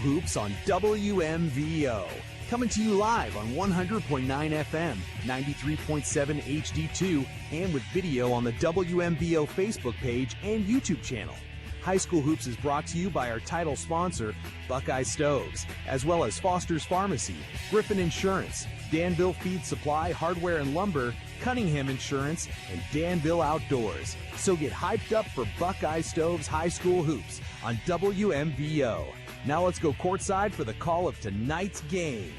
Hoops on WMVO. Coming to you live on 100.9 FM, 93.7 HD2, and with video on the WMVO Facebook page and YouTube channel. High School Hoops is brought to you by our title sponsor, Buckeye Stoves, as well as Foster's Pharmacy, Griffin Insurance, Danville Feed Supply, Hardware and Lumber, Cunningham Insurance, and Danville Outdoors. So get hyped up for Buckeye Stoves High School Hoops on WMVO. Now let's go courtside for the call of tonight's game.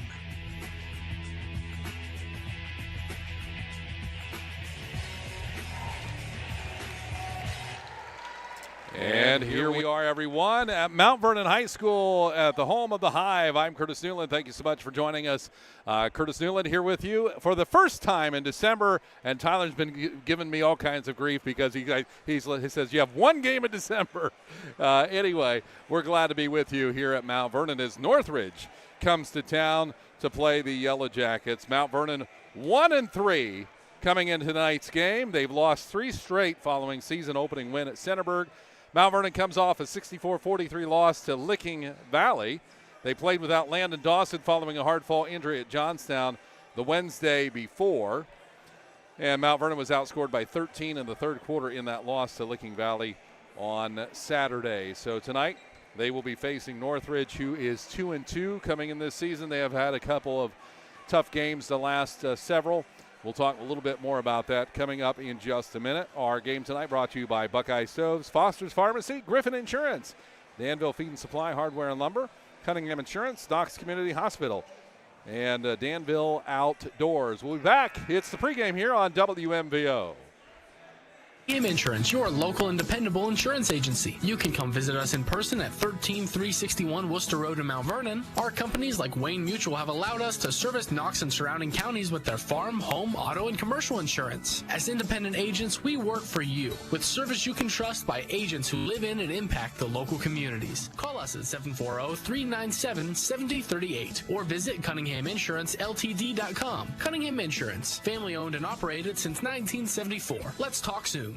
And here we are, everyone, at Mount Vernon High School at the home of the Hive. I'm Curtis Newland. Thank you so much for joining us. Curtis Newland here with you for the first time in December, and Tyler's been giving me all kinds of grief because he says you have one game in December. Anyway, we're glad to be with you here at Mount Vernon as Northridge comes to town to play the Yellow Jackets. Mount Vernon 1-3 coming into tonight's game. They've lost 3 straight following season opening win at Centerburg. Mount Vernon comes off a 64-43 loss to Licking Valley. They played without Landon Dawson following a hard-fall injury at Johnstown the Wednesday before. And Mount Vernon was outscored by 13 in the third quarter in that loss to Licking Valley on Saturday. So tonight they will be facing Northridge, who is 2-2 coming in this season. They have had a couple of tough games the last several. We'll talk a little bit more about that coming up in just a minute. Our game tonight brought to you by Buckeye Stoves, Foster's Pharmacy, Griffin Insurance, Danville Feed and Supply, Hardware and Lumber, Cunningham Insurance, Knox Community Hospital, and Danville Outdoors. We'll be back. It's the pregame here on WMVO. Cunningham Insurance, your local and dependable insurance agency. You can come visit us in person at 13361 Worcester Road in Mount Vernon. Our companies like Wayne Mutual have allowed us to service Knox and surrounding counties with their farm, home, auto, and commercial insurance. As independent agents, we work for you with service you can trust by agents who live in and impact the local communities. Call us at 740-397-7038 or visit CunninghamInsuranceLTD.com. Cunningham Insurance, family owned and operated since 1974. Let's talk soon.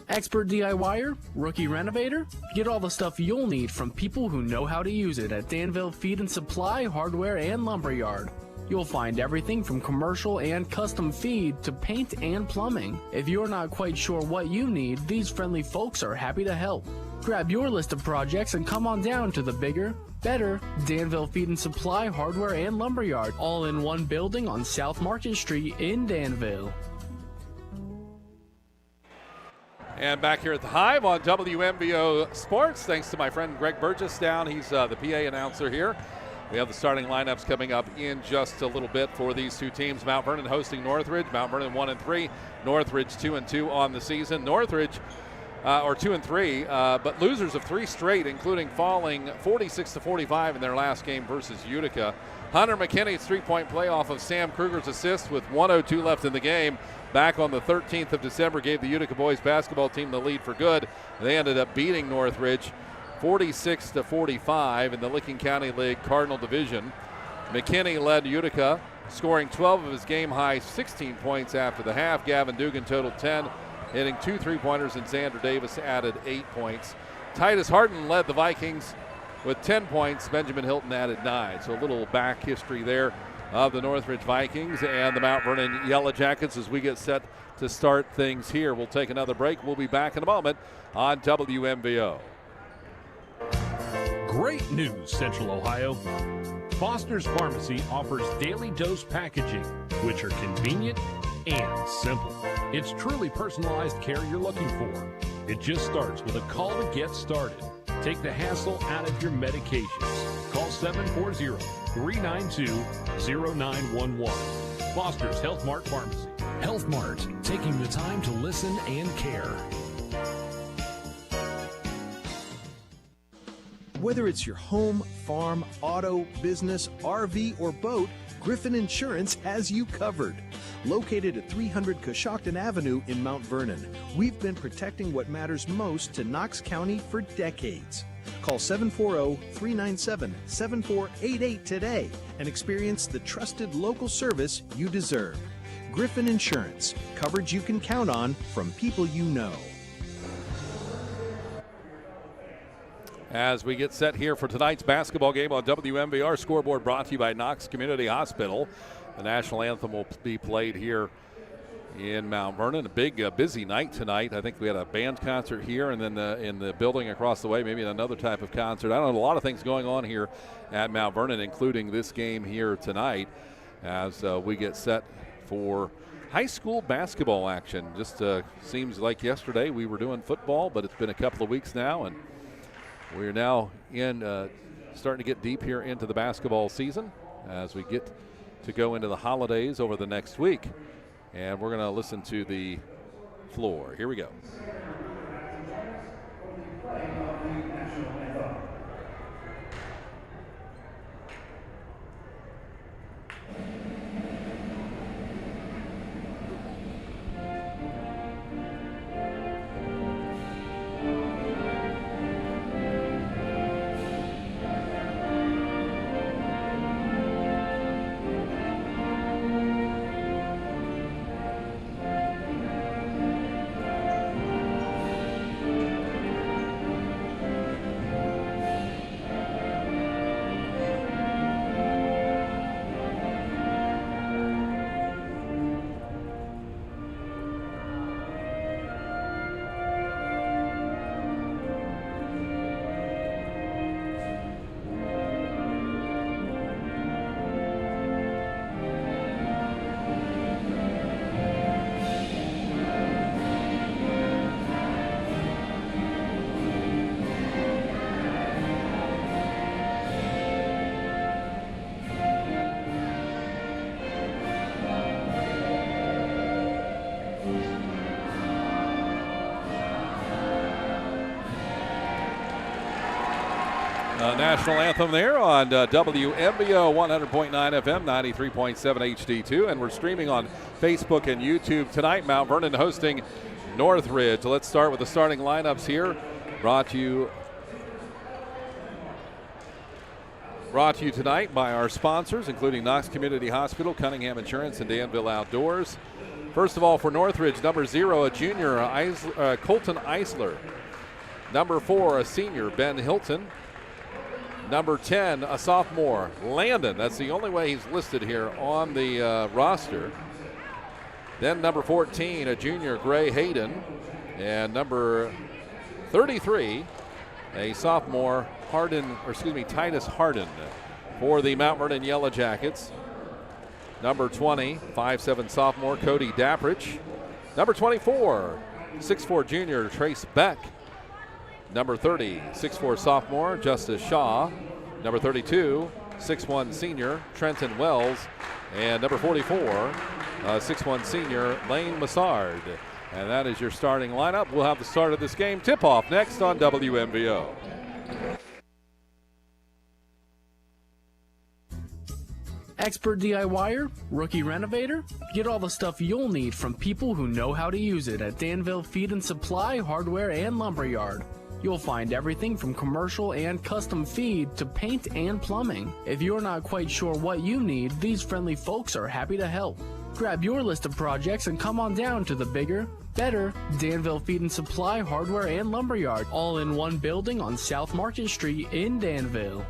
Expert DIYer? Rookie renovator? Get all the stuff you'll need from people who know how to use it at Danville Feed and Supply, Hardware, and Lumberyard. You'll find everything from commercial and custom feed to paint and plumbing. If you're not quite sure what you need, these friendly folks are happy to help. Grab your list of projects and come on down to the bigger, better Danville Feed and Supply, Hardware, and Lumberyard, all in one building on South Market Street in Danville. And back here at the Hive on WMVO Sports, thanks to my friend Greg Burgess down. He's the PA announcer here. We have the starting lineups coming up in just a little bit for these two teams. Mount Vernon hosting Northridge. Mount Vernon 1-3. Northridge 2-2 on the season. Northridge, or 2-3, but losers of 3 straight, including falling 46-45 in their last game versus Utica. Hunter McKinney's 3-point play off of Sam Kruger's assist with 1:02 left in the game. Back on the 13th of December, gave the Utica boys basketball team the lead for good. They ended up beating Northridge 46-45 in the Licking County League Cardinal Division. McKinney led Utica, scoring 12 of his game-high 16 points after the half. Gavin Dugan totaled 10, hitting 2 3-pointers, and Xander Davis added 8 points. Titus Harden led the Vikings with 10 points. Benjamin Hilton added 9. So a little back history there of the Northridge Vikings and the Mount Vernon Yellow Jackets as we get set to start things here. We'll take another break. We'll be back in a moment on WMVO. Great news, Central Ohio. Foster's Pharmacy offers daily dose packaging, which are convenient and simple. It's truly personalized care you're looking for. It just starts with a call to get started. Take the hassle out of your medications. Call 740-392-0911. Foster's Health Mart Pharmacy. Health Mart, taking the time to listen and care. Whether it's your home, farm, auto, business, RV, or boat, Griffin Insurance has you covered. Located at 300 Coshocton Avenue in Mount Vernon, we've been protecting what matters most to Knox County for decades. Call 740-397-7488 today and experience the trusted local service you deserve. Griffin Insurance, coverage you can count on from people you know. As we get set here for tonight's basketball game on WMVR scoreboard, brought to you by Knox Community Hospital. The national anthem will be played here in Mount Vernon. A big, busy night tonight. I think we had a band concert here, and then in the building across the way, maybe another type of concert. I don't know, a lot of things going on here at Mount Vernon, including this game here tonight, as we get set for high school basketball action. Just seems like yesterday we were doing football, but it's been a couple of weeks now, and we're now starting to get deep here into the basketball season as we get to go into the holidays over the next week. And we're going to listen to the floor. Here we go. National anthem there on WMBO 100.9 FM, 93.7 HD2, and we're streaming on Facebook and YouTube tonight. Mount Vernon hosting Northridge. Let's start with the starting lineups here. Brought to you tonight by our sponsors, including Knox Community Hospital, Cunningham Insurance, and Danville Outdoors. First of all, for Northridge, number 0, a junior, Colton Eisler. Number 4, a senior, Ben Hilton. Number 10, a sophomore, Landon. That's the only way he's listed here on the roster. Then number 14, a junior, Gray Hayden. And number 33, a sophomore, Titus Harden for the Mount Vernon Yellow Jackets. Number 20, 5'7" sophomore, Cody Daprich. Number 24, 6'4" junior, Trace Beck. Number 30, 6'4" sophomore, Justice Shaw. Number 32, 6'1" senior, Trenton Wells. And number 44, 6'1" senior, Lane Massard. And that is your starting lineup. We'll have the start of this game. Tip-off next on WMVO. Expert DIYer? Rookie renovator? Get all the stuff you'll need from people who know how to use it at Danville Feed and Supply Hardware and Lumberyard. You'll find everything from commercial and custom feed to paint and plumbing. If you're not quite sure what you need, these friendly folks are happy to help. Grab your list of projects and come on down to the bigger, better Danville Feed and Supply Hardware and Lumberyard, all in one building on South Market Street in Danville.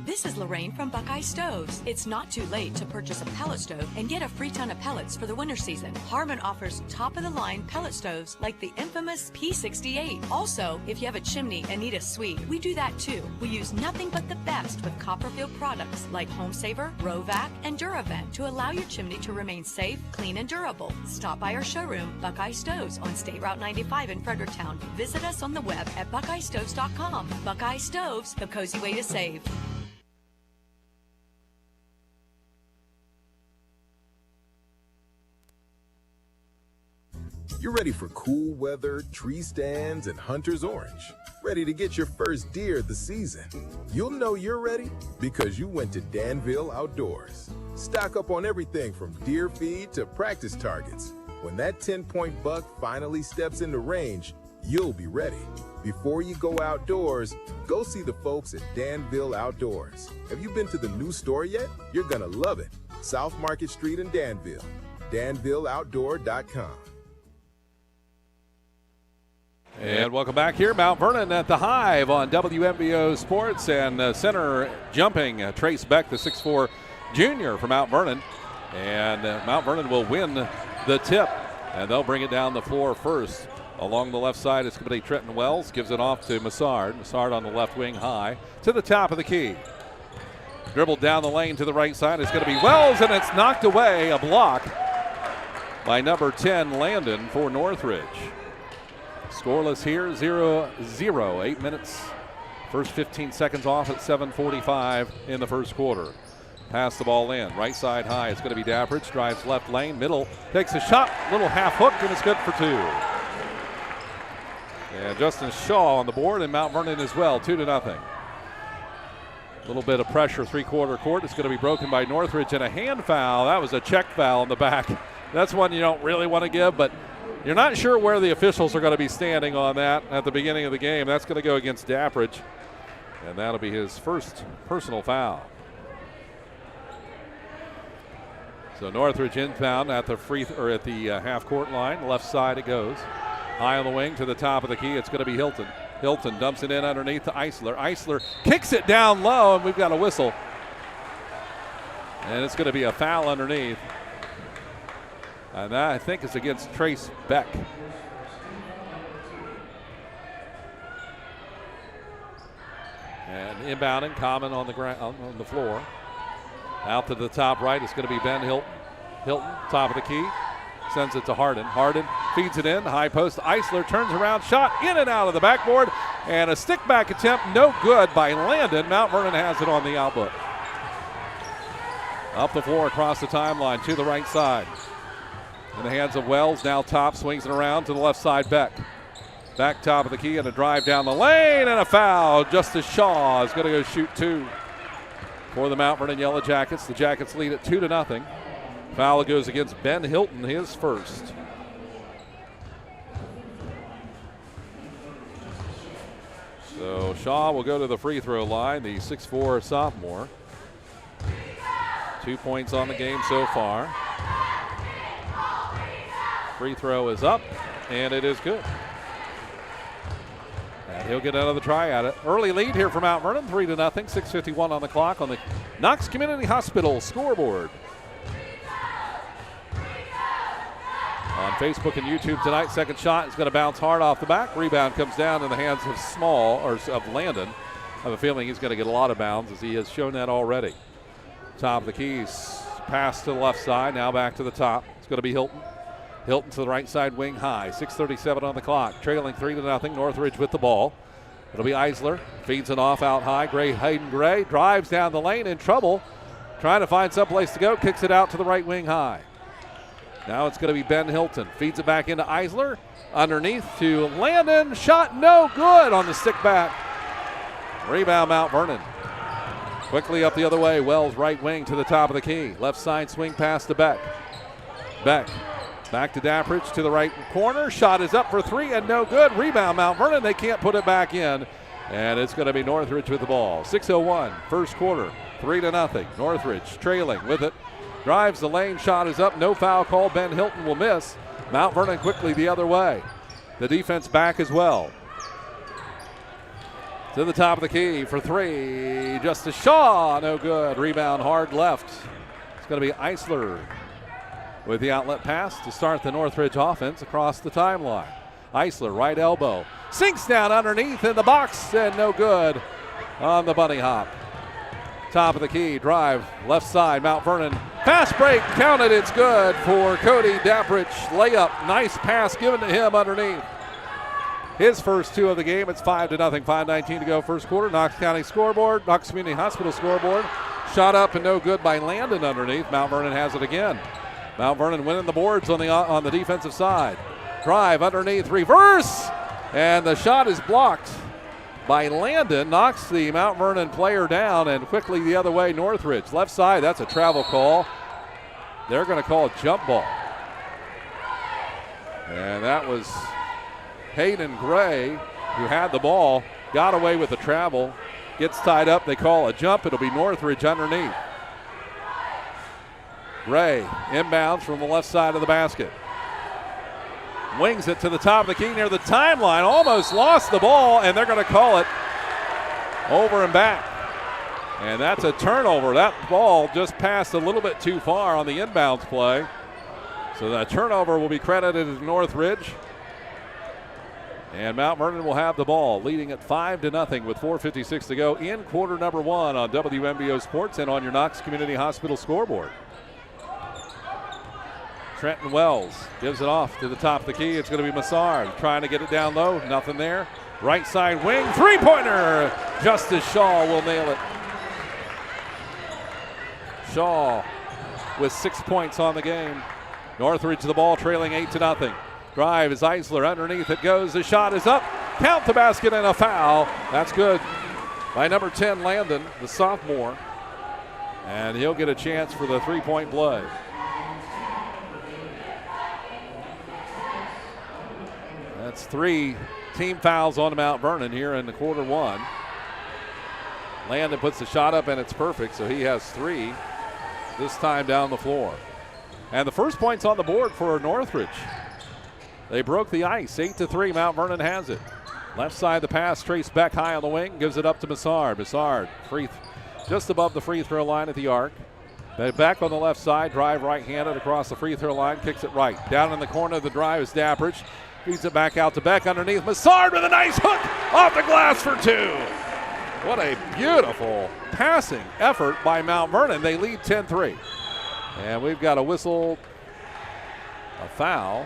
This is Lorraine from Buckeye Stoves. It's not too late to purchase a pellet stove and get a free ton of pellets for the winter season. Harmon offers top-of-the-line pellet stoves like the infamous P68. Also, if you have a chimney and need a suite, we do that too. We use nothing but the best with Copperfield products like Home Saver, Rovac, and DuraVent to allow your chimney to remain safe, clean, and durable. Stop by our showroom, Buckeye Stoves, on State Route 95 in Fredericktown. Visit us on the web at buckeyestoves.com. Buckeye Stoves, the cozy way to save. You're ready for cool weather, tree stands, and hunter's orange. Ready to get your first deer of the season. You'll know you're ready because you went to Danville Outdoors. Stock up on everything from deer feed to practice targets. When that 10-point buck finally steps into range, you'll be ready. Before you go outdoors, go see the folks at Danville Outdoors. Have you been to the new store yet? You're gonna love it. South Market Street in Danville. DanvilleOutdoor.com. And welcome back here, Mount Vernon at the Hive on WMBO Sports, and center jumping Trace Beck, the 6'4" junior from Mount Vernon. And Mount Vernon will win the tip, and they'll bring it down the floor first. Along the left side, it's going to be Trenton Wells, gives it off to Massard. Massard on the left wing high to the top of the key. Dribbled down the lane to the right side. It's going to be Wells, and it's knocked away, a block by number 10, Landon, for Northridge. Scoreless here, 0-0, 8 minutes. First 15 seconds off at 7:45 in the first quarter. Pass the ball in, right side high. It's going to be Dappridge, drives left lane, middle, takes a shot, little half hook, and it's good for 2. And Justin Shaw on the board, and Mount Vernon as well, 2-0. A little bit of pressure, three-quarter court. It's going to be broken by Northridge, and a hand foul. That was a check foul in the back. That's one you don't really want to give, but you're not sure where the officials are going to be standing on that at the beginning of the game. That's going to go against Dappridge, and that'll be his first personal foul. So Northridge inbound at the half-court line. Left side it goes. High on the wing to the top of the key. It's going to be Hilton. Hilton dumps it in underneath to Eisler. Eisler kicks it down low, and we've got a whistle. And it's going to be a foul underneath. And that, I think, is against Trace Beck. And inbounding, Common on the ground, on the floor. Out to the top right, it's going to be Ben Hilton. Hilton, top of the key, sends it to Harden. Harden feeds it in, high post. Eisler turns around, shot in and out of the backboard, and a stick back attempt, no good by Landon. Mount Vernon has it on the output. Up the floor across the timeline to the right side. In the hands of Wells, now top, swings it around to the left side, Beck. Back top of the key and a drive down the lane and a foul. Justice Shaw is going to go shoot 2 for the Mount Vernon Yellow Jackets. The Jackets lead at 2-0. Foul goes against Ben Hilton, his first. So Shaw will go to the free throw line, the 6'4" sophomore. 2 points on the game so far. Free throw is up, and it is good. And he'll get another try at it. Early lead here for Mount Vernon, 3-0, 6:51 on the clock on the Knox Community Hospital scoreboard. On Facebook and YouTube tonight, second shot is going to bounce hard off the back. Rebound comes down in the hands of Landon. I have a feeling he's going to get a lot of bounds, as he has shown that already. Top of the keys, pass to the left side, now back to the top. It's going to be Hilton. Hilton to the right side wing high, 6:37 on the clock. Trailing 3-0, Northridge with the ball. It'll be Eisler, feeds it off out high. Hayden Gray drives down the lane, in trouble. Trying to find someplace to go, kicks it out to the right wing high. Now it's going to be Ben Hilton. Feeds it back into Eisler. Underneath to Landon. Shot no good on the stick back. Rebound Mount Vernon. Quickly up the other way. Wells right wing to the top of the key. Left side swing pass to Beck. Beck back to Dappridge to the right corner. Shot is up for 3 and no good. Rebound Mount Vernon. They can't put it back in. And it's going to be Northridge with the ball. 6:01 first quarter. 3-0. Northridge trailing with it. Drives the lane, shot is up, no foul call. Ben Hilton will miss. Mount Vernon quickly the other way. The defense back as well. To the top of the key for 3. Justice Shaw, no good. Rebound hard left. It's going to be Eisler with the outlet pass to start the Northridge offense across the timeline. Eisler, right elbow. Sinks down underneath in the box and no good on the bunny hop. Top of the key, drive, left side, Mount Vernon. Pass break, counted, it's good for Cody Dappridge. Layup, nice pass given to him underneath. His first 2 of the game, it's 5-0, 5:19 to go first quarter. Knox County scoreboard, Knox Community Hospital scoreboard. Shot up and no good by Landon underneath. Mount Vernon has it again. Mount Vernon winning the boards on the defensive side. Drive underneath, reverse, and the shot is blocked by Landon. Knocks the Mount Vernon player down, and quickly the other way, Northridge. Left side, that's a travel call. They're going to call a jump ball. And that was Hayden Gray, who had the ball, got away with the travel, gets tied up. They call a jump. It'll be Northridge underneath. Gray inbounds from the left side of the basket. Wings it to the top of the key near the timeline. Almost lost the ball, and they're going to call it over and back. And that's a turnover. That ball just passed a little bit too far on the inbounds play. So that turnover will be credited to Northridge. And Mount Vernon will have the ball, leading at 5-0 with 4:56 to go in quarter number 1 on WMBO Sports and on your Knox Community Hospital scoreboard. Trenton Wells gives it off to the top of the key. It's going to be Massard trying to get it down low. Nothing there. Right side wing, three-pointer. Justice Shaw will nail it. Shaw with 6 points on the game. Northridge the ball, trailing 8-0. Drive is Eisler, underneath it goes. The shot is up. Count the basket and a foul. That's good by number 10, Landon, the sophomore. And he'll get a chance for the three-point play. That's 3 team fouls on Mount Vernon here in the quarter 1. Landon puts the shot up and it's perfect, so he has 3 this time down the floor. And the first point's on the board for Northridge. They broke the ice, 8-3, Mount Vernon has it. Left side the pass, Trace Beck high on the wing, gives it up to Massard. Massard just above the free throw line at the arc. Then back on the left side, drive right-handed across the free throw line, kicks it right. Down in the corner of the drive is Dappridge. Feeds it back out to Beck underneath. Massard with a nice hook off the glass for 2. What a beautiful passing effort by Mount Vernon. They lead 10-3. And we've got a whistle, a foul,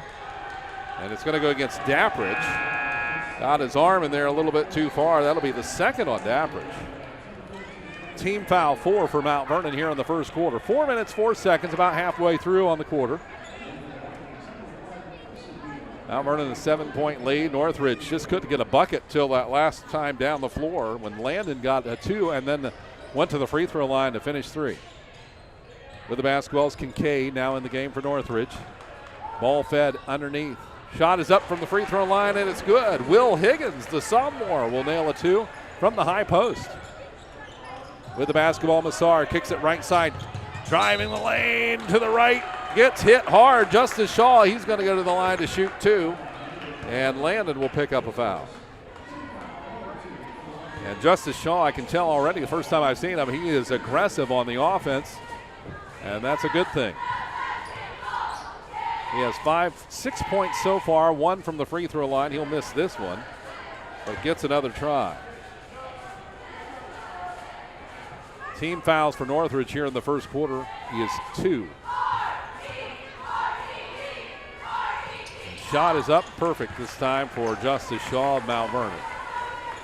and it's going to go against Dappridge. Got his arm in there a little bit too far. That'll be the second on Dappridge. Team foul 4 for Mount Vernon here in the first quarter. 4 minutes, 4 seconds, about halfway through on the quarter. Mount Vernon a 7-point lead. Northridge just couldn't get a bucket till that last time down the floor when Landon got a 2 and then went to the free throw line to finish 3. With the basketball is Kincaid now in the game for Northridge. Ball fed underneath. Shot is up from the free throw line and it's good. Will Higgins, the sophomore, will nail a 2 from the high post. With the basketball, Massard kicks it right side. Driving the lane to the right. Gets hit hard. Justice Shaw, he's going to go to the line to shoot 2. And Landon will pick up a foul. And Justice Shaw, I can tell already, the first time I've seen him, he is aggressive on the offense. And that's a good thing. He has 6 points so far, 1 from the free throw line. He'll miss this one, but gets another try. Team fouls for Northridge here in the first quarter is 2. Shot is up, perfect this time for Justice Shaw of Mount Vernon.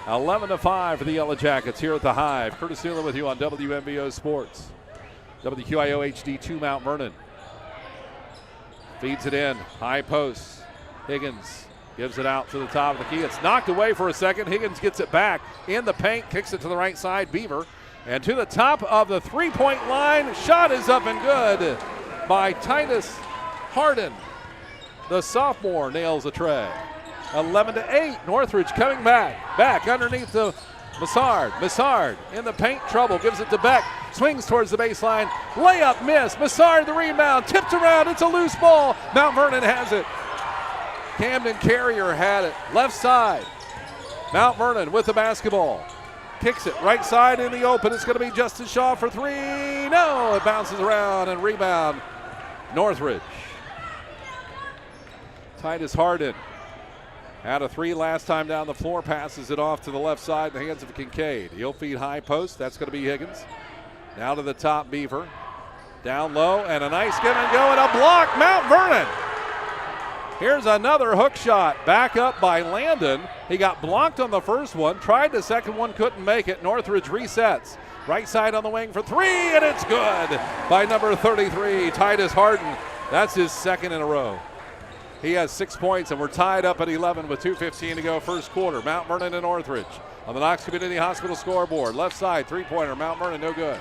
11-5 for the Yellow Jackets here at the Hive. Curtis Newland with you on WMBO Sports. WQIO HD2 Mount Vernon. Feeds it in, high post. Higgins gives it out to the top of the key. It's knocked away for a second. Higgins gets it back in the paint, kicks it to the right side. Beaver. And to the top of the three-point line. Shot is up and good by Titus Harden. The sophomore nails a tray. 11-8. Northridge coming back. Back underneath the Massard. Massard in the paint, trouble. Gives it to Beck. Swings towards the baseline. Layup miss. Massard the rebound. Tipped around. It's a loose ball. Mount Vernon has it. Camden Carrier had it. Left side. Mount Vernon with the basketball. Kicks it right side in the open. It's going to be Justice Shaw for 3. No, it bounces around and rebound. Northridge. Titus Harden had a 3 last time down the floor. Passes it off to the left side in the hands of Kincaid. He'll feed high post. That's going to be Higgins. Now to the top, Beaver. Down low and a nice give and go and a block. Mount Vernon. Here's another hook shot. Back up by Landon. He got blocked on the first one. Tried the second one, couldn't make it. Northridge resets. Right side on the wing for 3, and it's good by number 33, Titus Harden. That's his second in a row. He has 6 points, and we're tied up at 11 with 2:15 to go first quarter. Mount Vernon and Northridge on the Knox Community Hospital scoreboard. Left side, three-pointer. Mount Vernon, no good.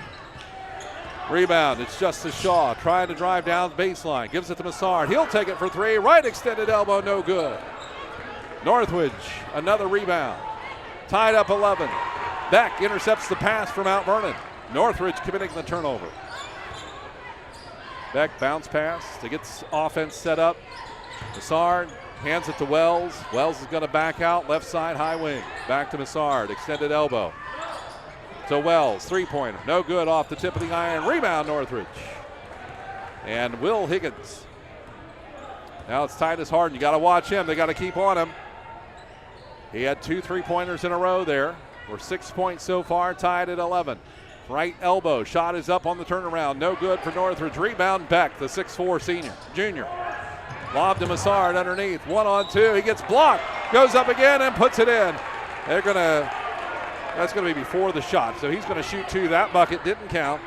Rebound, it's Justice Shaw trying to drive down the baseline. Gives it to Massard. He'll take it for 3. Right extended elbow, no good. Northridge, another rebound. Tied up 11. Beck intercepts the pass from Mount Vernon. Northridge committing the turnover. Beck bounce pass to get offense set up. Massard hands it to Wells. Wells is going to back out, left side, high wing. Back to Massard, extended elbow. To Wells, three-pointer. No good off the tip of the iron. Rebound, Northridge. And Will Higgins. Now it's Titus Harden. You got to watch him. They got to keep on him. He had 2 3-pointers in a row there. We're 6 points so far, tied at 11. Right elbow. Shot is up on the turnaround. No good for Northridge. Rebound, Beck, the 6'4" junior. Lob to Massard underneath. 1-on-2. He gets blocked. Goes up again and puts it in. That's going to be before the shot. So he's going to shoot 2. That bucket didn't count.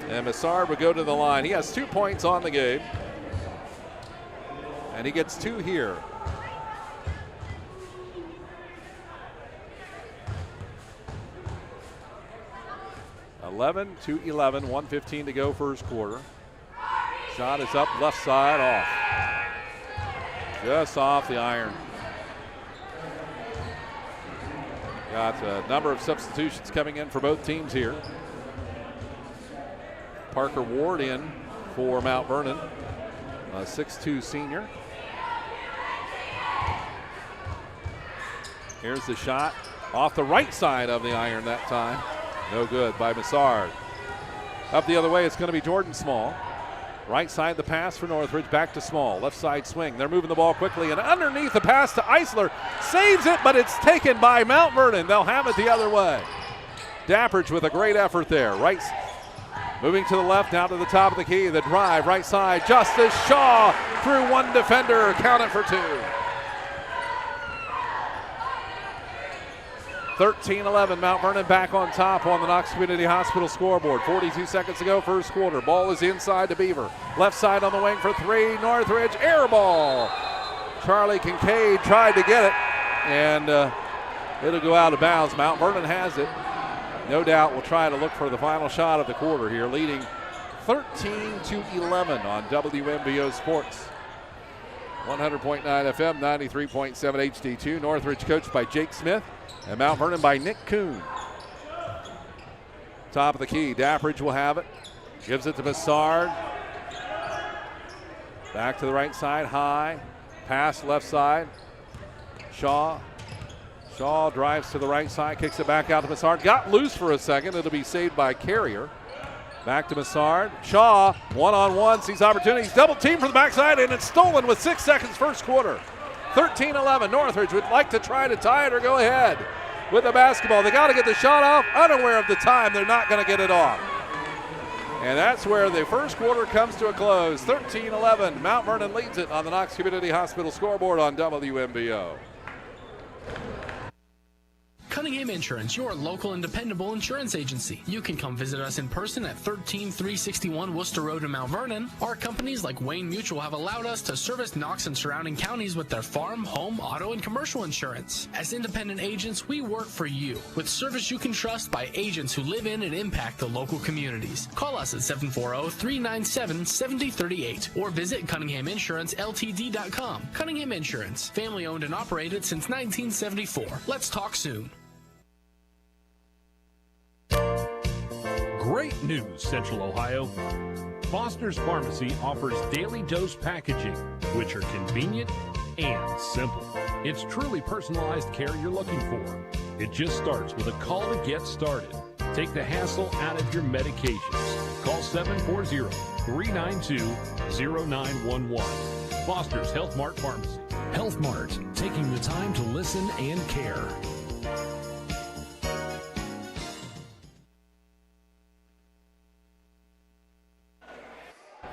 And Massard would go to the line. He has 2 points on the game. And he gets 2 here. (11-11), 1:15 to go first quarter. Shot is up, left side, off. Just off the iron. Got a number of substitutions coming in for both teams here. Parker Ward in for Mount Vernon, a 6'2" senior. Here's the shot off the right side of the iron that time. No good by Massard. Up the other way, it's going to be Jordan Small. Right side the pass for Northridge, back to Small. Left side swing. They're moving the ball quickly, and underneath the pass to Eisler. Saves it, but it's taken by Mount Vernon. They'll have it the other way. Dappridge with a great effort there. Right, moving to the left, now to the top of the key. The drive, right side. Justice Shaw through one defender. Count it for 2. 13-11, Mount Vernon back on top on the Knox Community Hospital scoreboard. 42 seconds to go, first quarter. Ball is inside to Beaver. Left side on the wing for 3, Northridge, air ball. Charlie Kincaid tried to get it, and it'll go out of bounds. Mount Vernon has it. No doubt will try to look for the final shot of the quarter here, leading 13-11 on WMBO Sports. 100.9 FM, 93.7 HD2. Northridge coached by Jake Smith. And Mount Vernon by Nick Kuhn. Top of the key, Dappridge will have it. Gives it to Massard. Back to the right side, high. Pass left side. Shaw. Shaw drives to the right side, kicks it back out to Massard. Got loose for a second. It'll be saved by Carrier. Back to Massard. Shaw, one-on-one, sees opportunities. Double team from the backside, and it's stolen with 6 seconds first quarter. 13-11, Northridge would like to try to tie it or go ahead with the basketball. They got to get the shot off. Unaware of the time, they're not going to get it off. And that's where the first quarter comes to a close. 13-11, Mount Vernon leads it on the Knox Community Hospital scoreboard on WMBO. Cunningham Insurance, your local and dependable insurance agency. You can come visit us in person at 13361 Worcester Road in Mount Vernon. Our companies like Wayne Mutual have allowed us to service Knox and surrounding counties with their farm, home, auto, and commercial insurance. As independent agents, we work for you with service you can trust by agents who live in and impact the local communities. Call us at 740-397-7038 or visit CunninghamInsuranceLTD.com. Cunningham Insurance, family owned and operated since 1974. Let's talk soon. Great news, Central Ohio. Foster's Pharmacy offers daily dose packaging, which are convenient and simple. It's truly personalized care you're looking for. It just starts with a call to get started. Take the hassle out of your medications. Call 740-392-0911. Foster's Health Mart Pharmacy. Health Mart, taking the time to listen and care.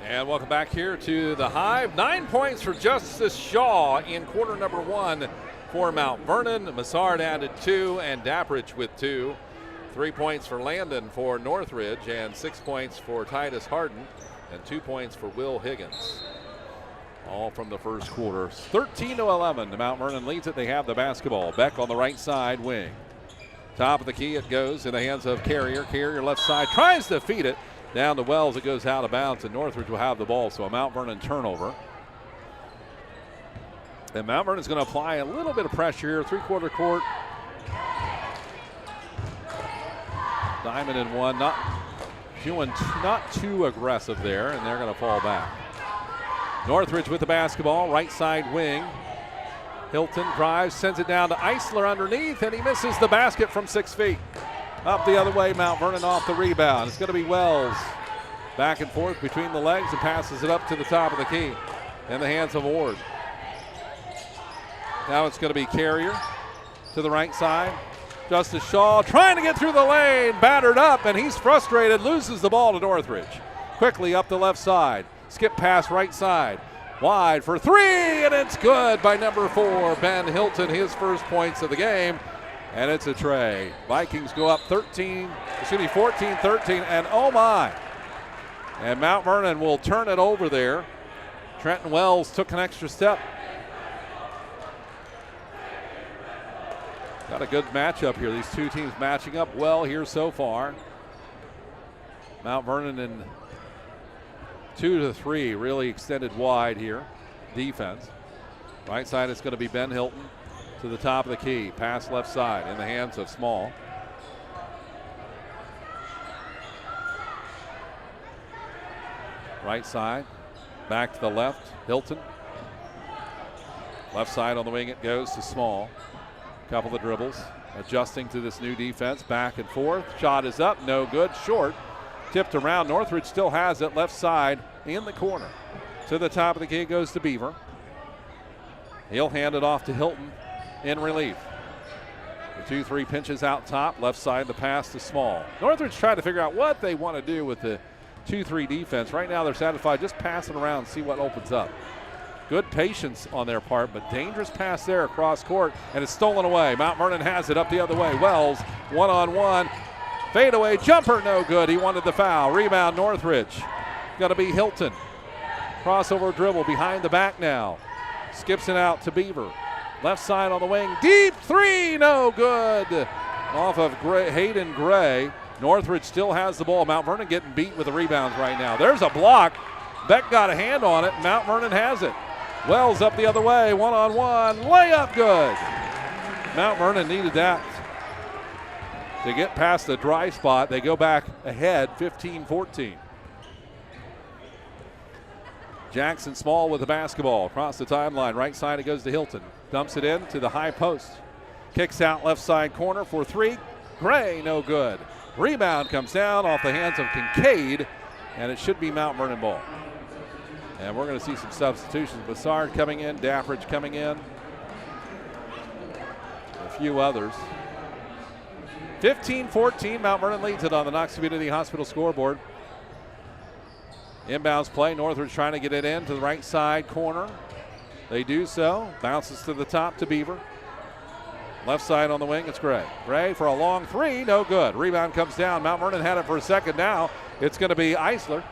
And welcome back here to the Hive. 9 points for Justice Shaw in quarter number 1 for Mount Vernon. Massard added 2 and Dappridge with 2. 3 points for Landon for Northridge and 6 points for Titus Harden and 2 points for Will Higgins. All from the first quarter. 13-11. Mount Vernon leads it. They have the basketball. Beck on the right side wing. Top of the key, it goes in the hands of Carrier. Carrier left side tries to feed it. Down to Wells, it goes out of bounds, and Northridge will have the ball, so a Mount Vernon turnover. And Mount Vernon's going to apply a little bit of pressure here, three-quarter court. Diamond in one, not Feeling not too aggressive there, and they're going to fall back. Northridge with the basketball, right side wing. Hilton drives, sends it down to Eisler underneath, and he misses the basket from 6 feet. Up the other way, Mount Vernon off the rebound. It's going to be Wells. Back and forth between the legs and passes it up to the top of the key in the hands of Ward. Now it's going to be Carrier to the right side. Justice Shaw trying to get through the lane, battered up, and he's frustrated, loses the ball to Northridge. Quickly up the left side, skip pass right side, wide for three, and it's good by number 4, Ben Hilton, his first points of the game, and it's a tray. Vikings go up 14-13, and oh my. And Mount Vernon will turn it over there. Trenton Wells took an extra step. Got a good matchup here. These two teams matching up well here so far. Mount Vernon in 2-3, really extended wide here. Defense. Right side is going to be Ben Hilton to the top of the key. Pass left side in the hands of Small. Right side, back to the left, Hilton. Left side on the wing it goes to Small. Couple of dribbles, adjusting to this new defense, back and forth. Shot is up, no good, short. Tipped around, Northridge still has it, left side in the corner. To the top of the key goes to Beaver. He'll hand it off to Hilton in relief. The 2-3 pinches out top, left side the pass to Small. Northridge trying to figure out what they want to do with the 2-3 defense. Right now they're satisfied just passing around, see what opens up. Good patience on their part, but dangerous pass there across court, and it's stolen away. Mount Vernon has it up the other way. Wells, one-on-one. Fadeaway jumper, no good. He wanted the foul. Rebound, Northridge. Got to be Hilton. Crossover dribble behind the back now. Skips it out to Beaver. Left side on the wing. Deep three, no good. Off of Hayden Gray. Northridge still has the ball. Mount Vernon getting beat with the rebounds right now. There's a block. Beck got a hand on it. Mount Vernon has it. Wells up the other way, one-on-one, layup good. Mount Vernon needed that to get past the dry spot. They go back ahead, 15-14. Jackson Small with the basketball across the timeline. Right side, it goes to Hilton. Dumps it in to the high post. Kicks out left side corner for three. Gray, no good. Rebound comes down off the hands of Kincaid, and it should be Mount Vernon ball. And we're going to see some substitutions. Bassard coming in, Daffridge coming in. A few others. 15-14, Mount Vernon leads it on the Knox Community Hospital scoreboard. Inbounds play, Northridge trying to get it in to the right side corner. They do so. Bounces to the top to Beaver. Left side on the wing, it's Gray. Gray for a long three, no good. Rebound comes down. Mount Vernon had it for a second now. It's going to be Eisler.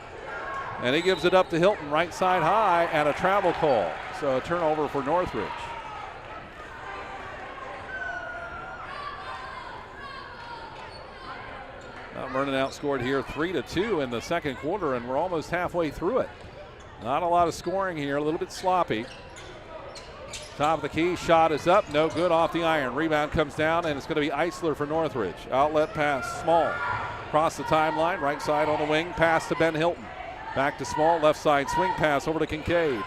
And he gives it up to Hilton, right side high, and a travel call. So a turnover for Northridge. Mount Vernon outscored here 3-2 in the second quarter, and we're almost halfway through it. Not a lot of scoring here, a little bit sloppy. Top of the key, shot is up, no good off the iron. Rebound comes down, and it's going to be Eisler for Northridge. Outlet pass, Small. Across the timeline, right side on the wing, pass to Ben Hilton. Back to Small, left side swing pass over to Kincaid.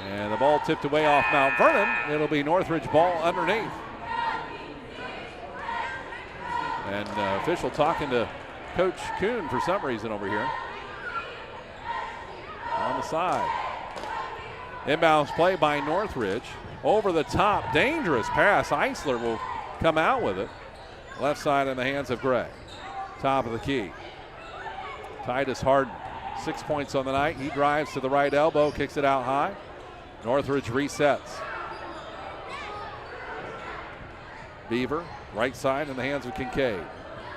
And the ball tipped away off Mount Vernon. It'll be Northridge ball underneath. And official talking to Coach Kuhn for some reason over here. On the side. Inbounds play by Northridge. Over the top, dangerous pass. Eisler will come out with it. Left side in the hands of Gray. Top of the key. Titus Harden. 6 points on the night. He drives to the right elbow, kicks it out high. Northridge resets. Beaver, right side in the hands of Kincaid.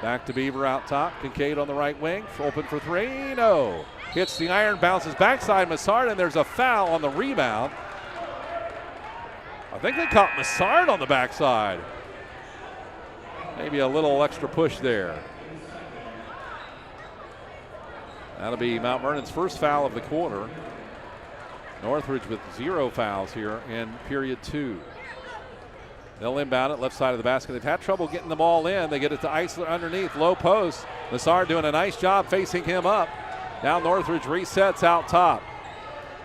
Back to Beaver out top. Kincaid on the right wing. Open for three. No. Hits the iron, bounces backside Massard, and there's a foul on the rebound. I think they caught Massard on the backside. Maybe a little extra push there. That'll be Mount Vernon's first foul of the quarter. Northridge with 0 fouls here in period 2. They'll inbound it left side of the basket. They've had trouble getting the ball in. They get it to Eisler underneath, low post. Massard doing a nice job facing him up. Now Northridge resets out top.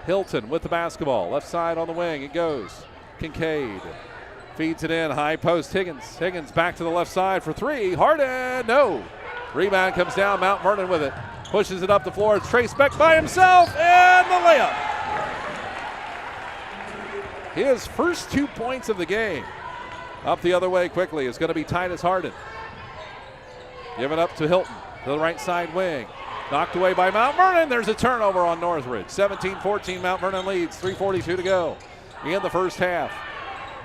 Hilton with the basketball. Left side on the wing. It goes. Kincaid feeds it in. High post. Higgins. Higgins back to the left side for three. Harden. No. Rebound comes down. Mount Vernon with it. Pushes it up the floor. It's Trace Beck by himself. And the layup. His first 2 points of the game. Up the other way quickly is going to be Titus Harden. Give it up to Hilton to the right side wing. Knocked away by Mount Vernon. There's a turnover on Northridge. 17-14, Mount Vernon leads. 3:42 to go in the first half.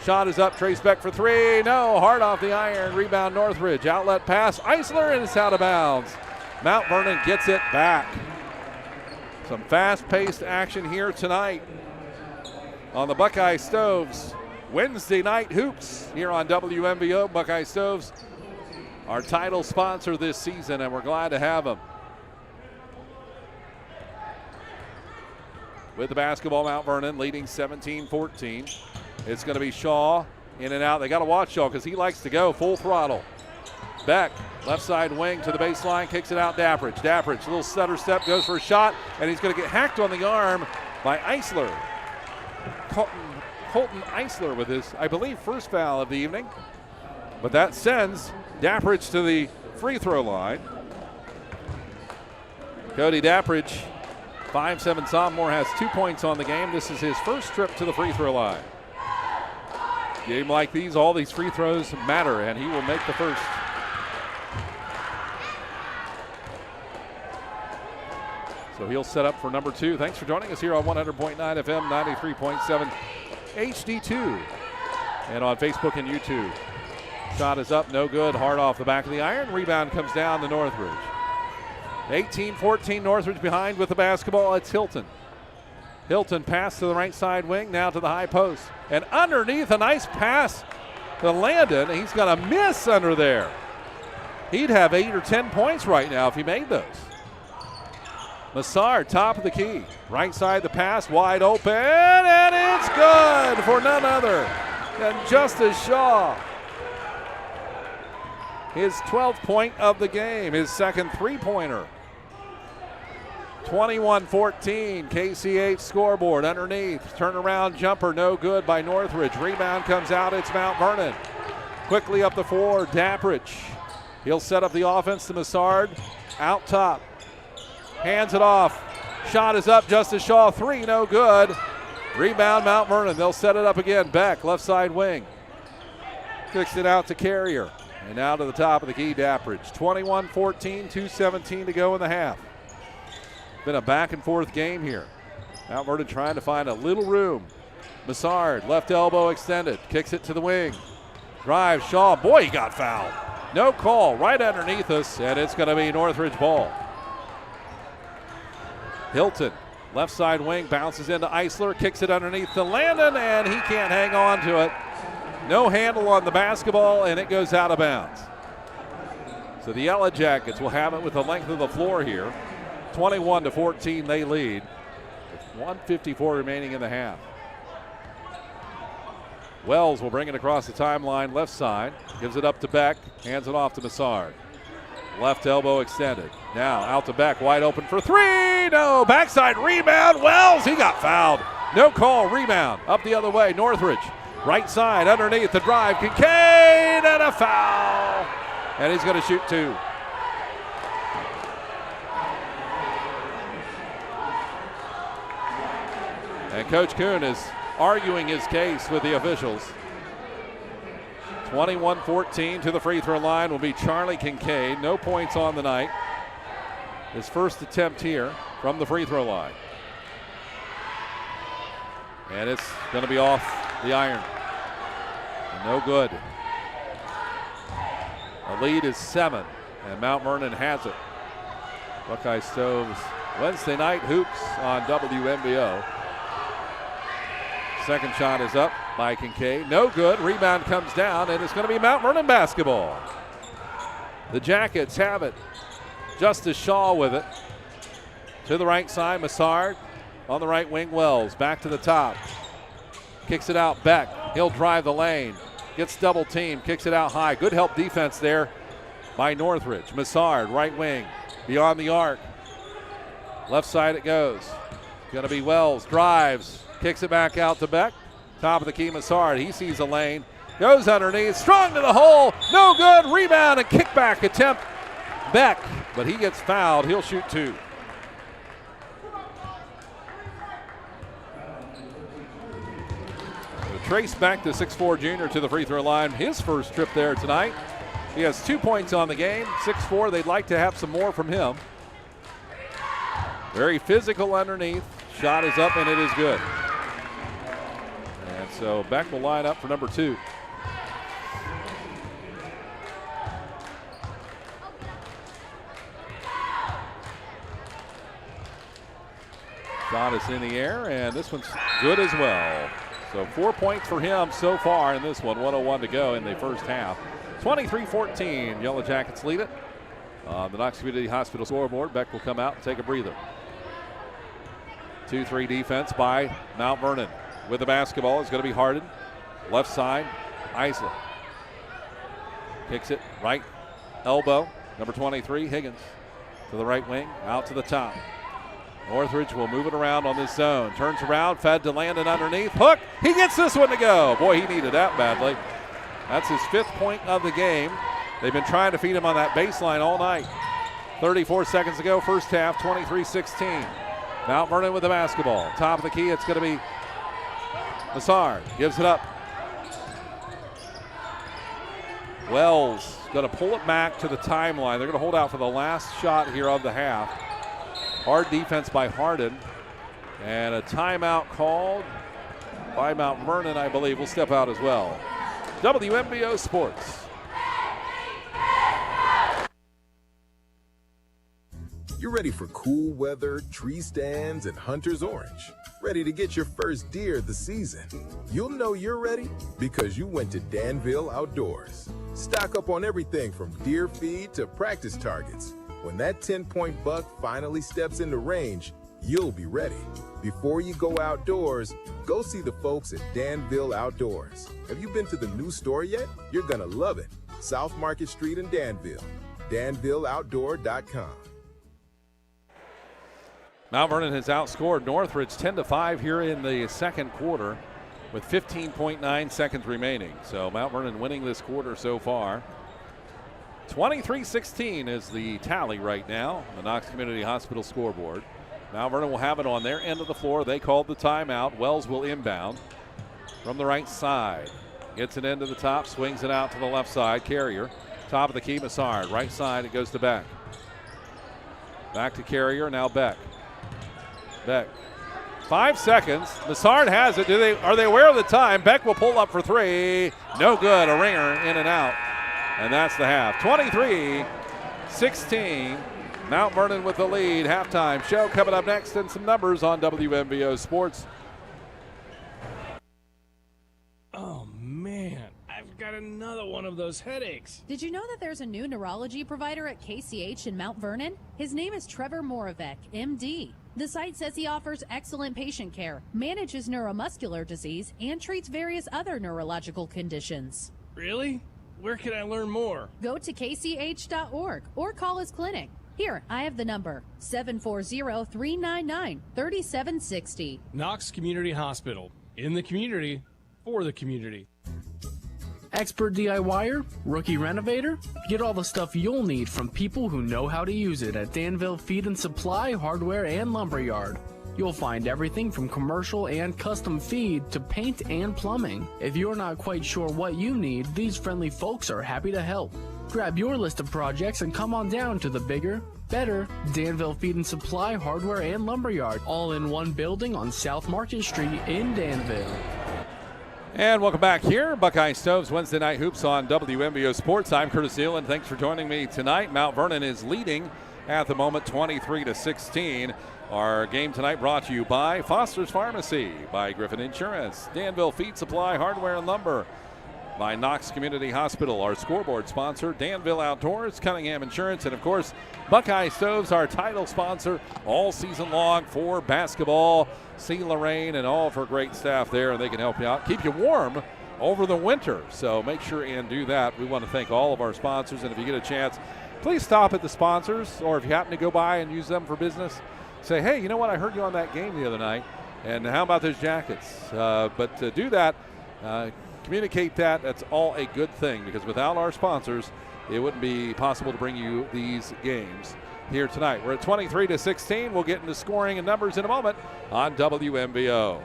Shot is up. Trace Beck for three. No. Hard off the iron. Rebound Northridge. Outlet pass. Eisler, and it's out of bounds. Mount Vernon gets it back. Some fast-paced action here tonight on the Buckeye Stoves Wednesday night hoops here on WMVO. Buckeye Stoves, our title sponsor this season, and we're glad to have them. With the basketball, Mount Vernon leading 17-14. It's going to be Shaw in and out. They got to watch Shaw because he likes to go full throttle. Beck, left side wing to the baseline, kicks it out. Dappridge, little stutter step, goes for a shot, and he's going to get hacked on the arm by Eisler. Colton Eisler with his, I believe, first foul of the evening. But that sends Dappridge to the free throw line. Cody Dappridge, 5'7" sophomore, has 2 points on the game. This is his first trip to the free throw line. Game like these, all these free throws matter, and he will make the first. So he'll set up for number two. Thanks for joining us here on 100.9 FM, 93.7 HD2, and on Facebook and YouTube. Shot is up, no good, hard off the back of the iron. Rebound comes down to Northridge. 18-14, Northridge behind with the basketball. It's Hilton. Hilton pass to the right side wing, now to the high post. And underneath, a nice pass to Landon. He's going to miss under there. He'd have 8 or 10 points right now if he made those. Massard, top of the key. Right side the pass, wide open, and it's good for none other than Justice Shaw. His 12th point of the game, his second three-pointer. 21-14, KCH scoreboard underneath. Turnaround jumper, no good by Northridge. Rebound comes out, it's Mount Vernon. Quickly up the floor, Dappridge. He'll set up the offense to Massard. Out top. Hands it off. Shot is up. Justice Shaw, three, no good. Rebound, Mount Vernon. They'll set it up again. Beck, left side wing. Kicks it out to Carrier. And now to the top of the key, Dappridge. 21-14, 2:17 to go in the half. Been a back and forth game here. Mount Vernon trying to find a little room. Massard, left elbow extended. Kicks it to the wing. Drive, Shaw. Boy, he got fouled. No call, right underneath us, and it's going to be Northridge ball. Hilton, left side wing, bounces into Eisler, kicks it underneath to Landon, and he can't hang on to it. No handle on the basketball, and it goes out of bounds. So the Yellow Jackets will have it with the length of the floor here. 21-14, they lead with 1:54 remaining in the half. Wells will bring it across the timeline, left side, gives it up to Beck, hands it off to Massard. Left elbow extended. Now out to Beck, wide open for three. No, backside rebound. Wells, he got fouled. No call, rebound. Up the other way, Northridge. Right side, underneath the drive. Kincaid, and a foul. And he's going to shoot two. And Coach Kuhn is arguing his case with the officials. 21-14 to the free throw line will be Charlie Kincaid. No points on the night. His first attempt here from the free throw line. And it's going to be off the iron. And no good. The lead is 7, and Mount Vernon has it. Buckeye Stoves Wednesday night hoops on WMVO. Second shot is up by Kincaid. No good. Rebound comes down, and it's going to be Mount Vernon basketball. The Jackets have it. Justice Shaw with it. To the right side, Massard. On the right wing, Wells. Back to the top. Kicks it out, Beck. He'll drive the lane. gets double teamed, kicks it out high. Good help defense there by Northridge. Massard, right wing, beyond the arc. Left side it goes. Going to be Wells, drives, kicks it back out to Beck. Top of the key, Massard. He sees a lane, goes underneath, strong to the hole, no good. Rebound and kickback attempt. Beck, but he gets fouled. He'll shoot 2. Trace back, the 6'4 junior, to the free throw line. His first trip there tonight. He has 2 points on the game, 6'4". They'd like to have some more from him. Very physical underneath. Shot is up and it is good. And so Beck will line up for number 2. Shot is in the air, and this one's good as well. So 4 points for him so far in this one. 1:01 to go in the first half. 23-14. Yellow Jackets lead it. The Knox Community Hospital scoreboard. Beck will come out and take a breather. 2-3 defense by Mount Vernon. With the basketball is going to be Hardin. Left side, Isla. Kicks it right elbow. Number 23, Higgins. To the right wing, out to the top. Northridge will move it around on this zone. Turns around, fed to Landon underneath. Hook, he gets this one to go. Boy, he needed that badly. That's his 5th point of the game. They've been trying to feed him on that baseline all night. 34 seconds to go, first half, 23-16. Mount Vernon with the basketball. Top of the key, it's going to be Massard. Gives it up. Wells going to pull it back to the timeline. They're going to hold out for the last shot here of the half. Hard defense by Hardin. And a timeout called by Mount Vernon, I believe, will step out as well. WMBO Sports. You're ready for cool weather, tree stands, and hunter's orange. Ready to get your first deer of the season. You'll know you're ready because you went to Danville Outdoors. Stock up on everything from deer feed to practice targets. When that 10-point buck finally steps into range, you'll be ready. Before you go outdoors, go see the folks at Danville Outdoors. Have you been to the new store yet? You're gonna love it. South Market Street in Danville. DanvilleOutdoor.com. Mount Vernon has outscored Northridge 10-5 here in the second quarter with 15.9 seconds remaining. So Mount Vernon winning this quarter so far. 23-16 is the tally right now on the Knox Community Hospital scoreboard. Mount Vernon will have it on their end of the floor. They called the timeout. Wells will inbound from the right side. Gets it into the top, swings it out to the left side. Carrier, top of the key, Massard. Right side, it goes to Beck. Back to Carrier, now Beck. Beck. 5 seconds. Massard has it. Are they aware of the time? Beck will pull up for 3. No good. A ringer in and out. And that's the half. 23-16. Mount Vernon with the lead. Halftime show coming up next, and some numbers on WMBO Sports. Oh, man. I've got another one of those headaches. Did you know that there's a new neurology provider at KCH in Mount Vernon? His name is Trevor Moravec, MD. The site says he offers excellent patient care, manages neuromuscular disease, and treats various other neurological conditions. Really? Where can I learn more? Go to kch.org or call his clinic. Here, I have the number, 740-399-3760. Knox Community Hospital. In the community, for the community. Expert DIYer? Rookie renovator? Get all the stuff you'll need from people who know how to use it at Danville Feed and Supply Hardware and Lumberyard. You'll find everything from commercial and custom feed to paint and plumbing. If you're not quite sure what you need, these friendly folks are happy to help. Grab your list of projects and come on down to the bigger, better Danville Feed and Supply Hardware and Lumberyard, all in one building on South Market Street in Danville. And welcome back here. Buckeye Stoves Wednesday Night Hoops on WMBO Sports. I'm Curtis Neal, and thanks for joining me tonight. Mount Vernon is leading at the moment 23-16. Our game tonight brought to you by Foster's Pharmacy, by Griffin Insurance, Danville Feed Supply Hardware and Lumber, by Knox Community Hospital, our scoreboard sponsor, Danville Outdoors, Cunningham Insurance, and of course, Buckeye Stoves, our title sponsor all season long for basketball. See Lorraine and all of her great staff there, and they can help you out, keep you warm over the winter. So make sure and do that. We want to thank all of our sponsors, and if you get a chance, please stop at the sponsors, or if you happen to go by and use them for business, say, hey, you know what, I heard you on that game the other night, and how about those jackets? But to do that, communicate that. That's all a good thing, because without our sponsors, it wouldn't be possible to bring you these games here tonight. We're at 23-16. We'll get into scoring and numbers in a moment on WMVO.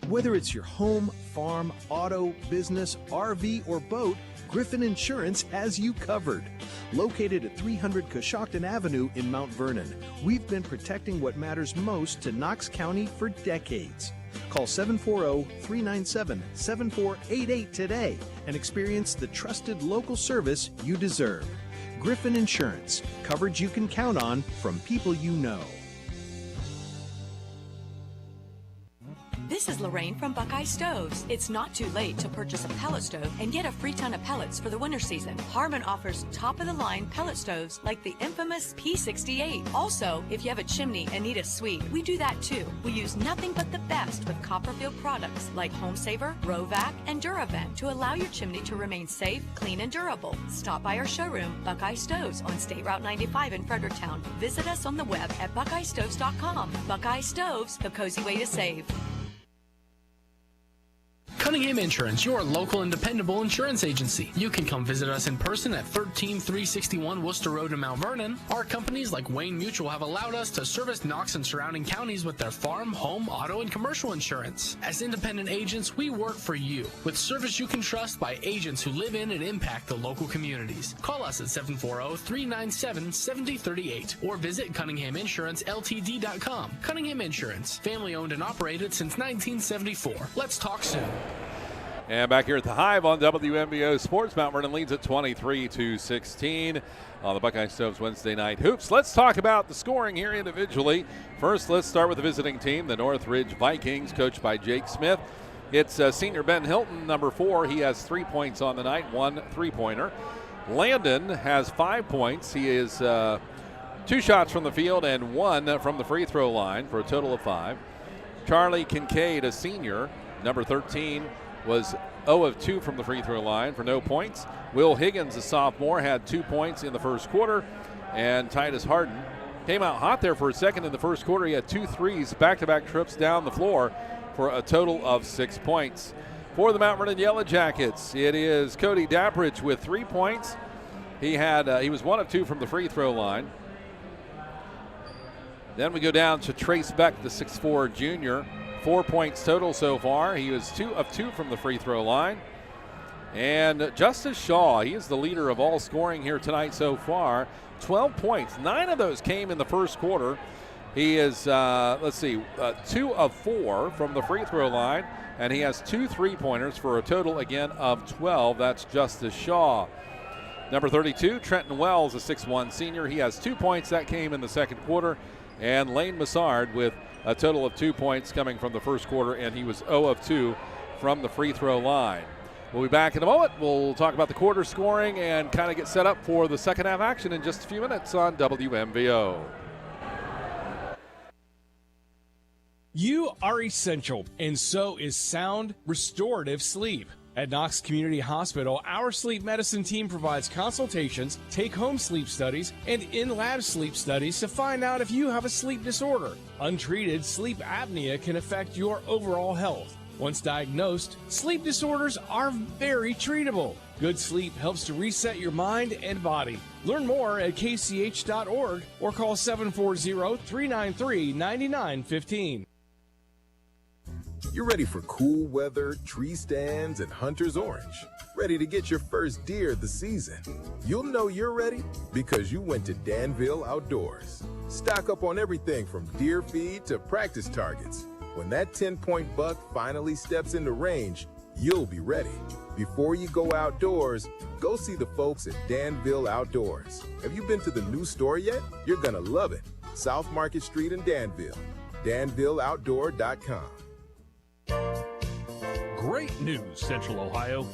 Whether it's your home, farm, auto, business, RV, or boat, Griffin Insurance has you covered. Located at 300 Coshocton Avenue in Mount Vernon, we've been protecting what matters most to Knox County for decades. Call 740-397-7488 today and experience the trusted local service you deserve. Griffin Insurance, coverage you can count on from people you know. This is Lorraine from Buckeye Stoves. It's not too late to purchase a pellet stove and get a free ton of pellets for the winter season. Harmon offers top-of-the-line pellet stoves like the infamous P68. Also, if you have a chimney and need a suite, we do that too. We use nothing but the best with Copperfield products like Home Saver, Rovac, and DuraVent to allow your chimney to remain safe, clean, and durable. Stop by our showroom, Buckeye Stoves, on State Route 95 in Fredericktown. Visit us on the web at buckeyestoves.com. Buckeye Stoves, the cozy way to save. Cunningham Insurance, your local and dependable insurance agency. You can come visit us in person at 13361 Worcester Road in Mount Vernon. Our companies like Wayne Mutual have allowed us to service Knox and surrounding counties with their farm, home, auto, and commercial insurance. As independent agents, we work for you with service you can trust by agents who live in and impact the local communities. Call us at 740-397-7038 or visit CunninghamInsuranceLTD.com. Cunningham Insurance, family owned and operated since 1974. Let's talk soon. And back here at the Hive on WMVO Sports, Mount Vernon leads at 23-16 on the Buckeye Stoves Wednesday Night Hoops. Let's talk about the scoring here individually. First, let's start with the visiting team, the Northridge Vikings, coached by Jake Smith. It's senior Ben Hilton, number 4. He has 3 points on the night, 1 3-pointer. Landon has 5 points. He is 2 shots from the field and 1 from the free throw line for a total of 5. Charlie Kincaid, a senior, number 13, was 0 of 2 from the free throw line for no points. Will Higgins, a sophomore, had 2 points in the first quarter. And Titus Harden came out hot there for a second in the first quarter. He had 2 threes, back-to-back trips down the floor for a total of 6 points. For the Mount Vernon Yellow Jackets, it is Cody Dappridge with 3 points. He was 1 of 2 from the free throw line. Then we go down to Trace Beck, the 6'4 junior. 4 points total so far. He was 2 of 2 from the free throw line. And Justice Shaw, he is the leader of all scoring here tonight so far. 12 points. 9 of those came in the first quarter. He is, 2 of 4 from the free throw line. And he has 2 3-pointers for a total, again, of 12. That's Justice Shaw. Number 32, Trenton Wells, a 6'1 senior. He has 2 points. That came in the second quarter. And Lane Massard with a total of 2 points coming from the first quarter, and he was 0 of 2 from the free throw line. We'll be back in a moment. We'll talk about the quarter scoring and kind of get set up for the second half action in just a few minutes on WMVO. You are essential, and so is sound, restorative sleep. At Knox Community Hospital, our sleep medicine team provides consultations, take-home sleep studies, and in-lab sleep studies to find out if you have a sleep disorder. Untreated sleep apnea can affect your overall health. Once diagnosed, sleep disorders are very treatable. Good sleep helps to reset your mind and body. Learn more at kch.org or call 740-393-9915. You're ready for cool weather, tree stands, and hunter's orange. Ready to get your first deer of the season. You'll know you're ready because you went to Danville Outdoors. Stock up on everything from deer feed to practice targets. When that 10-point buck finally steps into range, you'll be ready. Before you go outdoors, go see the folks at Danville Outdoors. Have you been to the new store yet? You're gonna love it. South Market Street in Danville. DanvilleOutdoor.com. Great news, Central Ohio.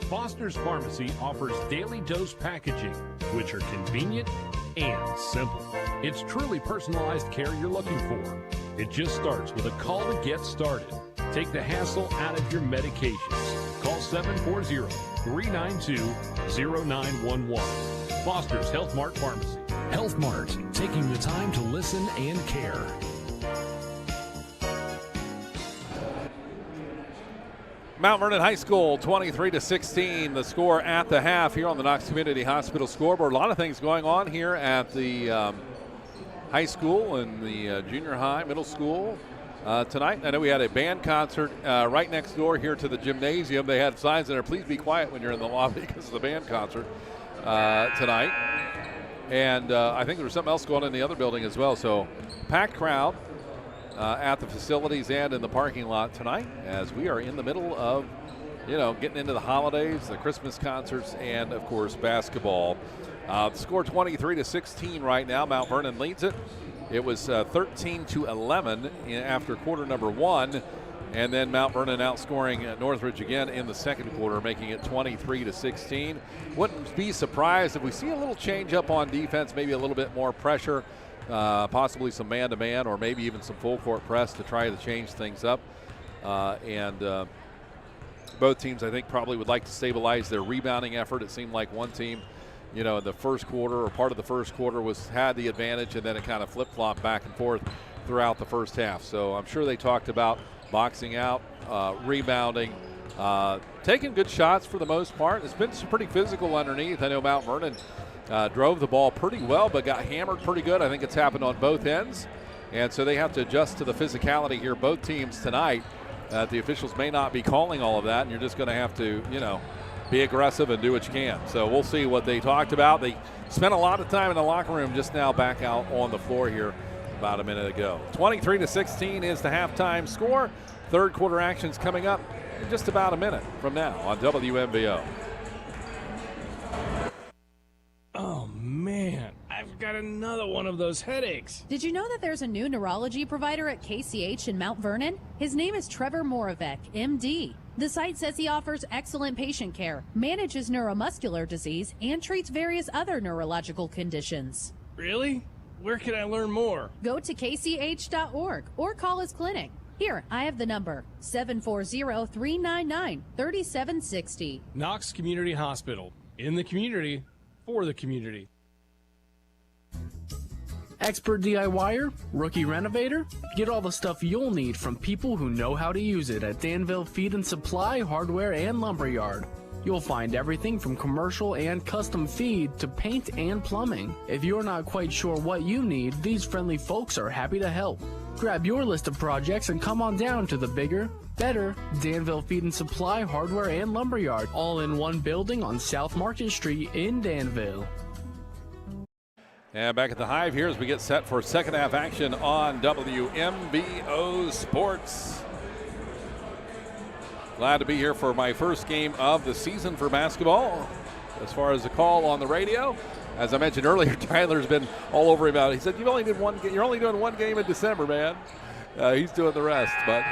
Foster's Pharmacy offers daily dose packaging, which are convenient and simple. It's truly personalized care you're looking for. It just starts with a call to get started. Take the hassle out of your medications. Call 740-392-0911. Foster's Health Mart Pharmacy. Health Mart, taking the time to listen and care. Mount Vernon High School 23-16, the score at the half here on the Knox Community Hospital scoreboard. A lot of things going on here at the high school and the junior high, middle school tonight. I know we had a band concert right next door here to the gymnasium. They had signs in there, please be quiet when you're in the lobby because of the band concert tonight. And I think there was something else going on in the other building as well. So packed crowd at the facilities and in the parking lot tonight as we are in the middle of, getting into the holidays, the Christmas concerts, and, of course, basketball. The score 23-16 right now. Mount Vernon leads it. It was 13-11 after quarter number one, and then Mount Vernon outscoring Northridge again in the second quarter, making it 23-16. Wouldn't be surprised if we see a little change up on defense, maybe a little bit more pressure. Possibly some man-to-man or maybe even some full-court press to try to change things up. And both teams, I think, probably would like to stabilize their rebounding effort. It seemed like one team, in the first quarter or part of the first quarter had the advantage, and then it kind of flip-flopped back and forth throughout the first half. So I'm sure they talked about boxing out, rebounding, taking good shots for the most part. It's been pretty physical underneath. I know Mount Vernon drove the ball pretty well, but got hammered pretty good. I think it's happened on both ends. And so they have to adjust to the physicality here, both teams tonight. The officials may not be calling all of that, and you're just going to have to, be aggressive and do what you can. So we'll see what they talked about. They spent a lot of time in the locker room, just now back out on the floor here about a minute ago. 23-16 is the halftime score. Third quarter action's coming up in just about a minute from now on WMBO. Oh, man, I've got another one of those headaches. Did you know that there's a new neurology provider at KCH in Mount Vernon? His name is Trevor Moravec, MD. The site says he offers excellent patient care, manages neuromuscular disease, and treats various other neurological conditions. Really? Where can I learn more? Go to kch.org or call his clinic. Here, I have the number, 740-399-3760. Knox Community Hospital. In the community, for the community. Expert DIYer? Rookie renovator? Get all the stuff you'll need from people who know how to use it at Danville Feed and Supply Hardware and Lumberyard. You'll find everything from commercial and custom feed to paint and plumbing. If you're not quite sure what you need, these friendly folks are happy to help. Grab your list of projects and come on down to the bigger, better Danville Feed and Supply Hardware and Lumberyard, all in one building on South Market Street in Danville. And back at the Hive here as we get set for second half action on WMBO Sports. Glad to be here for my first game of the season for basketball. As far as the call on the radio, as I mentioned earlier, Tyler's been all over about it. He said, you're only doing one game in December, man. He's doing the rest, but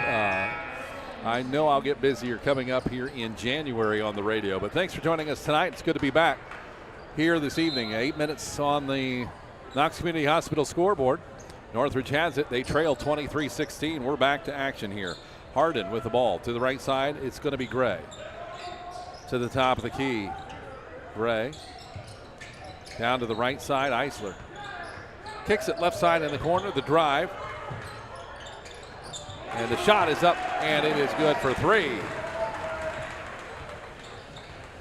I know I'll get busier coming up here in January on the radio. But thanks for joining us tonight. It's good to be back here this evening. 8 minutes on the Knox Community Hospital scoreboard. Northridge has it. They trail 23-16. We're back to action here. Harden with the ball to the right side. It's going to be Gray. To the top of the key. Gray. Down to the right side, Eisler. Kicks it left side in the corner, the drive. And the shot is up, and it is good for three.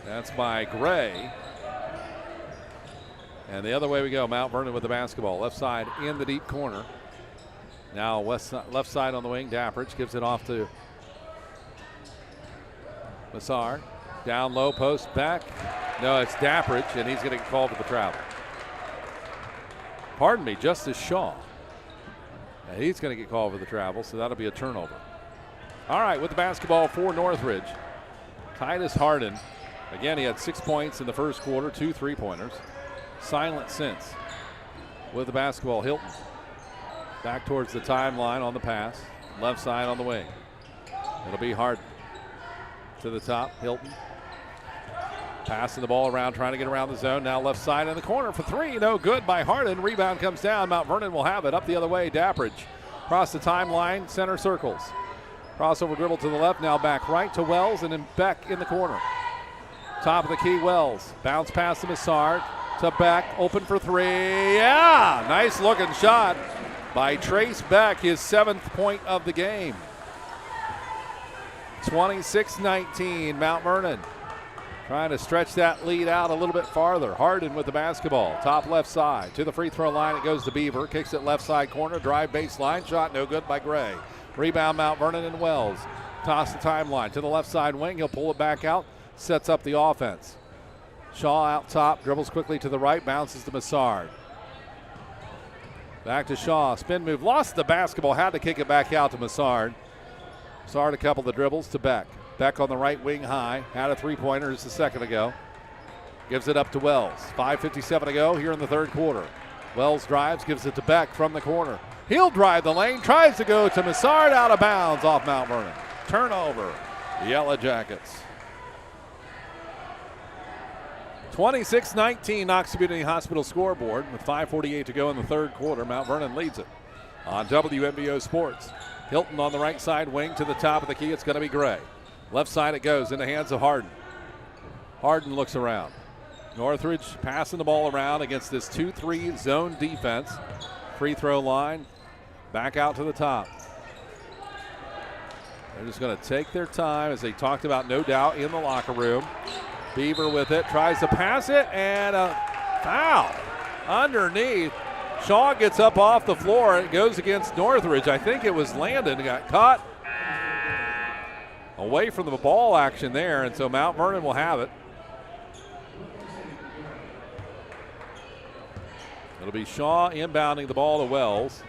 That's by Gray. And the other way we go, Mount Vernon with the basketball. Left side in the deep corner. Now left side on the wing, Dappridge gives it off to Massar. Down low, post back. No, it's Dappridge, and he's going to get called for the travel. Pardon me, Justice Shaw. And he's going to get called for the travel, so that'll be a turnover. All right, with the basketball for Northridge, Titus Harden. Again, he had 6 points in the first quarter, 2 3-pointers. Silent since. With the basketball, Hilton. Back towards the timeline on the pass. Left side on the wing. It'll be Harden. To the top, Hilton. Passing the ball around, trying to get around the zone. Now left side in the corner for three. No good by Harden. Rebound comes down. Mount Vernon will have it. Up the other way, Dappridge. Across the timeline, center circles. Crossover dribble to the left, now back right to Wells, and then Beck in the corner. Top of the key, Wells. Bounce pass to Massard. To Beck, open for three. Yeah, nice looking shot by Trace Beck, his 7th point of the game. 26-19, Mount Vernon trying to stretch that lead out a little bit farther. Harden with the basketball, top left side. To the free throw line, it goes to Beaver. Kicks it left side corner, drive baseline. Shot no good by Gray. Rebound Mount Vernon and Wells. Toss the timeline to the left side wing. He'll pull it back out, sets up the offense. Shaw out top, dribbles quickly to the right, bounces to Massard. Back to Shaw, spin move, lost the basketball, had to kick it back out to Massard. Massard a couple of the dribbles to Beck. Beck on the right wing high, had a three-pointer just a second ago. Gives it up to Wells. 5:57 to go here in the third quarter. Wells drives, gives it to Beck from the corner. He'll drive the lane, tries to go to Massard, out of bounds off Mount Vernon. Turnover, the Yellow Jackets. 26-19 Knox Community Hospital scoreboard with 5:48 to go in the third quarter. Mount Vernon leads it on WMBO Sports. Hilton on the right side wing to the top of the key. It's going to be Gray. Left side it goes in the hands of Harden. Harden looks around. Northridge passing the ball around against this 2-3 zone defense. Free throw line. Back out to the top. They're just going to take their time, as they talked about, no doubt, in the locker room. Beaver with it, tries to pass it, and a foul underneath. Shaw gets up off the floor. It goes against Northridge. I think it was Landon, got caught away from the ball action there, and so Mount Vernon will have it. It'll be Shaw inbounding the ball to Wells.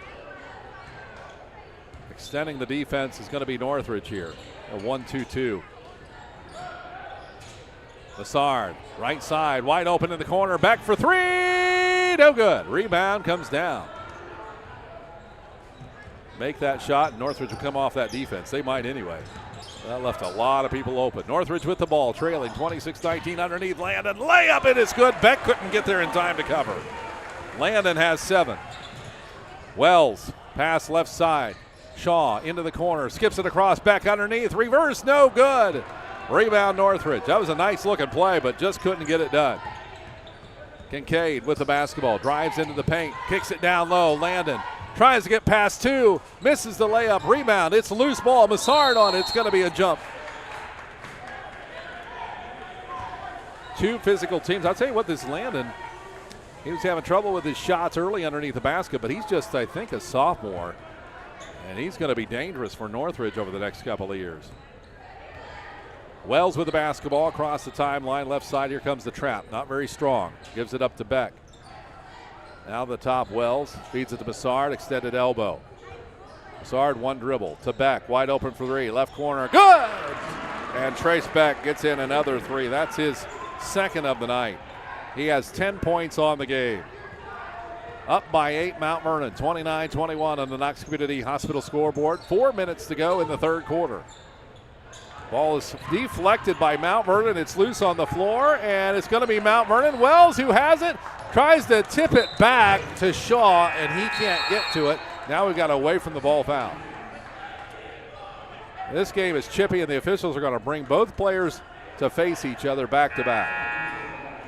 Extending the defense is going to be Northridge here. A 1-2-2. Massard, right side, wide open in the corner. Back for three. No good. Rebound comes down. Make that shot, and Northridge will come off that defense. They might anyway. That left a lot of people open. Northridge with the ball, trailing 26-19 underneath. Landon, layup, it is good. Beck couldn't get there in time to cover. Landon has 7. Wells, pass left side. Shaw into the corner, skips it across, Beck underneath. Reverse, no good. Rebound Northridge. That was a nice looking play, but just couldn't get it done. Kincaid with the basketball, drives into the paint, kicks it down low. Landon tries to get past 2, misses the layup. Rebound, it's a loose ball. Massard on it. It's going to be a jump. Two physical teams. I'll tell you what, this Landon, he was having trouble with his shots early underneath the basket, but he's just, I think, a sophomore. And he's going to be dangerous for Northridge over the next couple of years. Wells with the basketball across the timeline, left side. Here comes the trap. Not very strong. Gives it up to Beck. Now the top, Wells feeds it to Massard, extended elbow. Massard, one dribble to Beck, wide open for three. Left corner, good! And Trace Beck gets in another 3. That's his second of the night. He has 10 points on the game. Up by 8, Mount Vernon, 29-21 on the Knox Community Hospital scoreboard. 4 minutes to go in the third quarter. Ball is deflected by Mount Vernon. It's loose on the floor, and it's going to be Mount Vernon. Wells, who has it, tries to tip it back to Shaw, and he can't get to it. Now we've got away from the ball foul. This game is chippy, and the officials are going to bring both players to face each other back to back.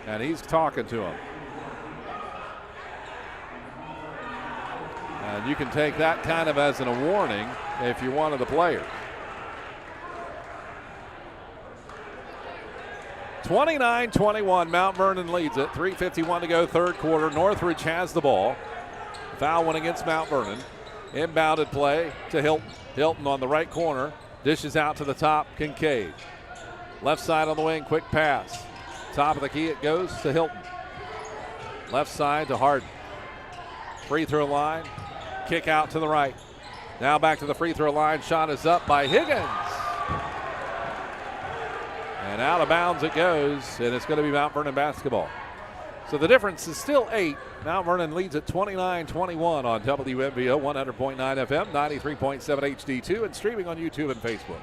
And he's talking to him. And you can take that kind of as a warning if you're one of the players. 29-21, Mount Vernon leads it. 3:51 to go, third quarter. Northridge has the ball. Foul one against Mount Vernon. Inbounded play to Hilton. Hilton on the right corner. Dishes out to the top, Kincaid. Left side on the wing, quick pass. Top of the key, it goes to Hilton. Left side to Harden. Free throw line, kick out to the right. Now back to the free throw line. Shot is up by Higgins. And out of bounds it goes, and it's going to be Mount Vernon basketball. So the difference is still 8. Mount Vernon leads at 29-21 on WMBO 100.9 FM, 93.7 HD2, and streaming on YouTube and Facebook.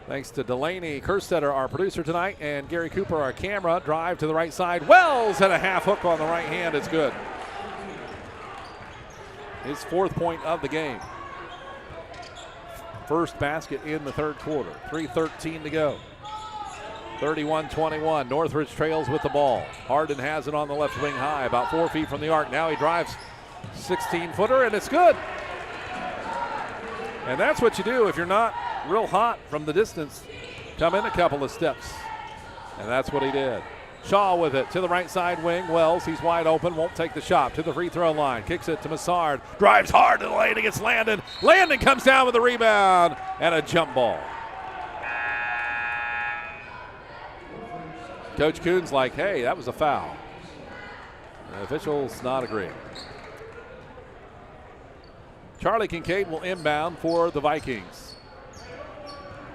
Thanks to Delaney Kerstetter, our producer tonight, and Gary Cooper, our camera. Drive to the right side. Wells had a half hook on the right hand. It's good. his 4th point of the game. First basket in the 3rd quarter. 3:13 to go. 31-21. Northridge trails with the ball. Harden has it on the left wing high, about 4 feet from the arc. Now he drives 16-footer, and it's good. And that's what you do if you're not real hot from the distance. Come in a couple of steps. And that's what he did. Shaw with it to the right side wing. Wells, he's wide open, won't take the shot. To the free throw line, kicks it to Massard. Drives hard to the lane against Landon. Landon comes down with a rebound and a jump ball. Coach Kuhn's like, hey, that was a foul. The officials not agreeing. Charlie Kincaid will inbound for the Vikings.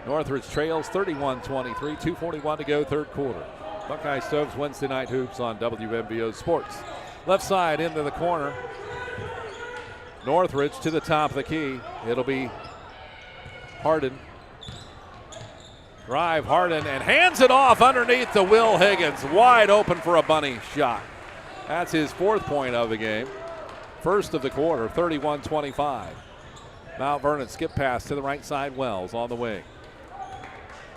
Northridge trails 31-23, 2:41 to go, 3rd quarter. Buckeye Stoves Wednesday Night Hoops on WMBO Sports. Left side into the corner. Northridge to the top of the key. It'll be Harden. Drive Harden and hands it off underneath to Will Higgins. Wide open for a bunny shot. That's his 4th point of the game. First of the quarter, 31-25. Mount Vernon skip pass to the right side. Wells on the wing.